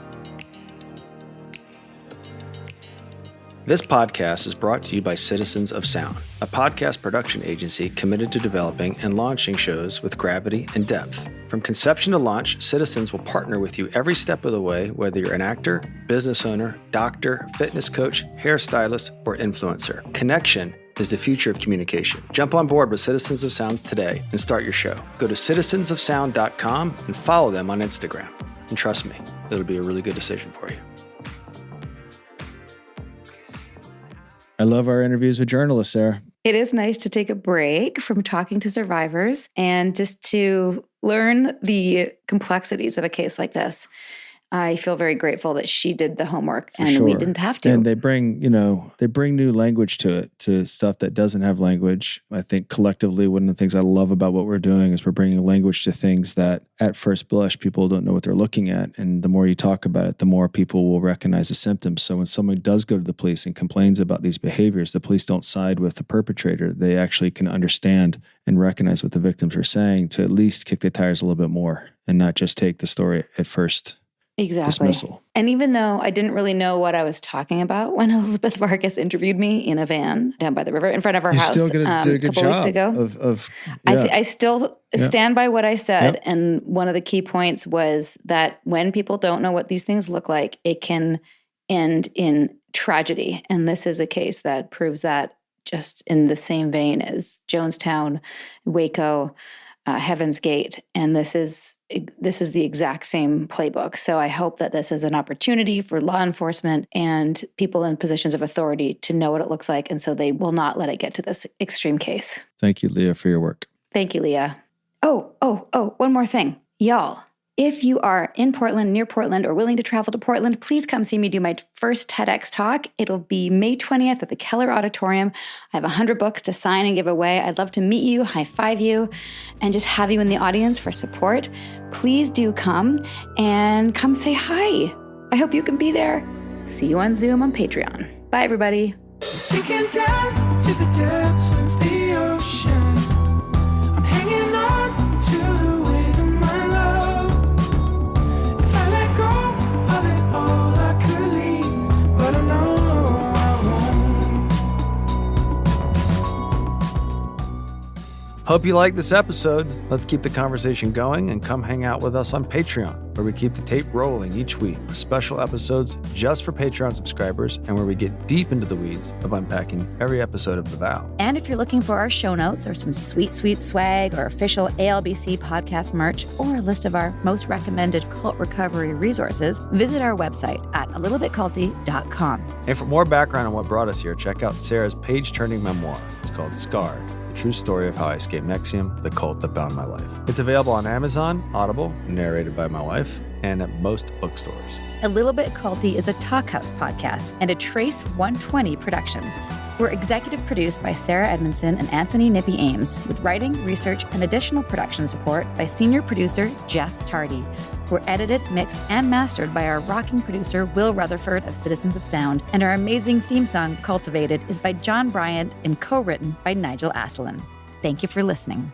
This podcast is brought to you by Citizens of Sound, a podcast production agency committed to developing and launching shows with gravity and depth. From conception to launch, Citizens will partner with you every step of the way, whether you're an actor, business owner, doctor, fitness coach, hairstylist, or influencer. Connection is the future of communication. Jump on board with Citizens of Sound today and start your show. Go to citizensofsound.com and follow them on Instagram. And trust me, it'll be a really good decision for you. I love our interviews with journalists, Sarah. It is nice to take a break from talking to survivors and just to learn the complexities of a case like this. I feel very grateful that she did the homework For and sure. we didn't have to. And they bring new language to it, to stuff that doesn't have language. I think collectively, one of the things I love about what we're doing is we're bringing language to things that at first blush, people don't know what they're looking at. And the more you talk about it, the more people will recognize the symptoms. So when someone does go to the police and complains about these behaviors, the police don't side with the perpetrator. They actually can understand and recognize what the victims are saying to at least kick the tires a little bit more and not just take the story at first. Exactly. Dismissal. And even though I didn't really know what I was talking about when Elizabeth Vargas interviewed me in a van down by the river in front of our house Still did a good couple weeks job ago, yeah. I still stand by what I said. Yep. And one of the key points was that when people don't know what these things look like, it can end in tragedy. And this is a case that proves that, just in the same vein as Jonestown, Waco, Heaven's Gate, and this is the exact same playbook. So I hope that this is an opportunity for law enforcement and people in positions of authority to know what it looks like, and so they will not let it get to this extreme case. Thank you, Leah, for your work. Thank you, Leah. Oh, one more thing. Y'all, if you are in Portland, near Portland, or willing to travel to Portland, please come see me do my first TEDx talk. It'll be May 20th at the Keller Auditorium. I have 100 books to sign and give away. I'd love to meet you, high five you, and just have you in the audience for support. Please do come and come say hi. I hope you can be there. See you on Zoom on Patreon. Bye, everybody. Sinking down to the depths of the ocean. I'm hanging on to the weight of my love. If I let go of it all, I could leave, but I know I won't. Hope you like this episode. Let's keep the conversation going and come hang out with us on Patreon, where we keep the tape rolling each week with special episodes just for Patreon subscribers and where we get deep into the weeds of unpacking every episode of The Vow. And if you're looking for our show notes or some sweet, sweet swag or official ALBC podcast merch or a list of our most recommended cult recovery resources, visit our website at alittlebitculty.com. And for more background on what brought us here, check out Sarah's page-turning memoir. It's called Scarred, the true story of how I escaped NXIVM, the cult that bound my life. It's available on Amazon, Audible, narrated by my wife, and at most bookstores. A Little Bit Culty is a Talkhouse podcast and a Trace 120 production. We're executive produced by Sarah Edmondson and Anthony Nippy Ames, with writing, research, and additional production support by senior producer Jess Tardy. We're edited, mixed, and mastered by our rocking producer Will Rutherford of Citizens of Sound, and our amazing theme song, Cultivated, is by John Bryant and co-written by Nigel Asselin. Thank you for listening.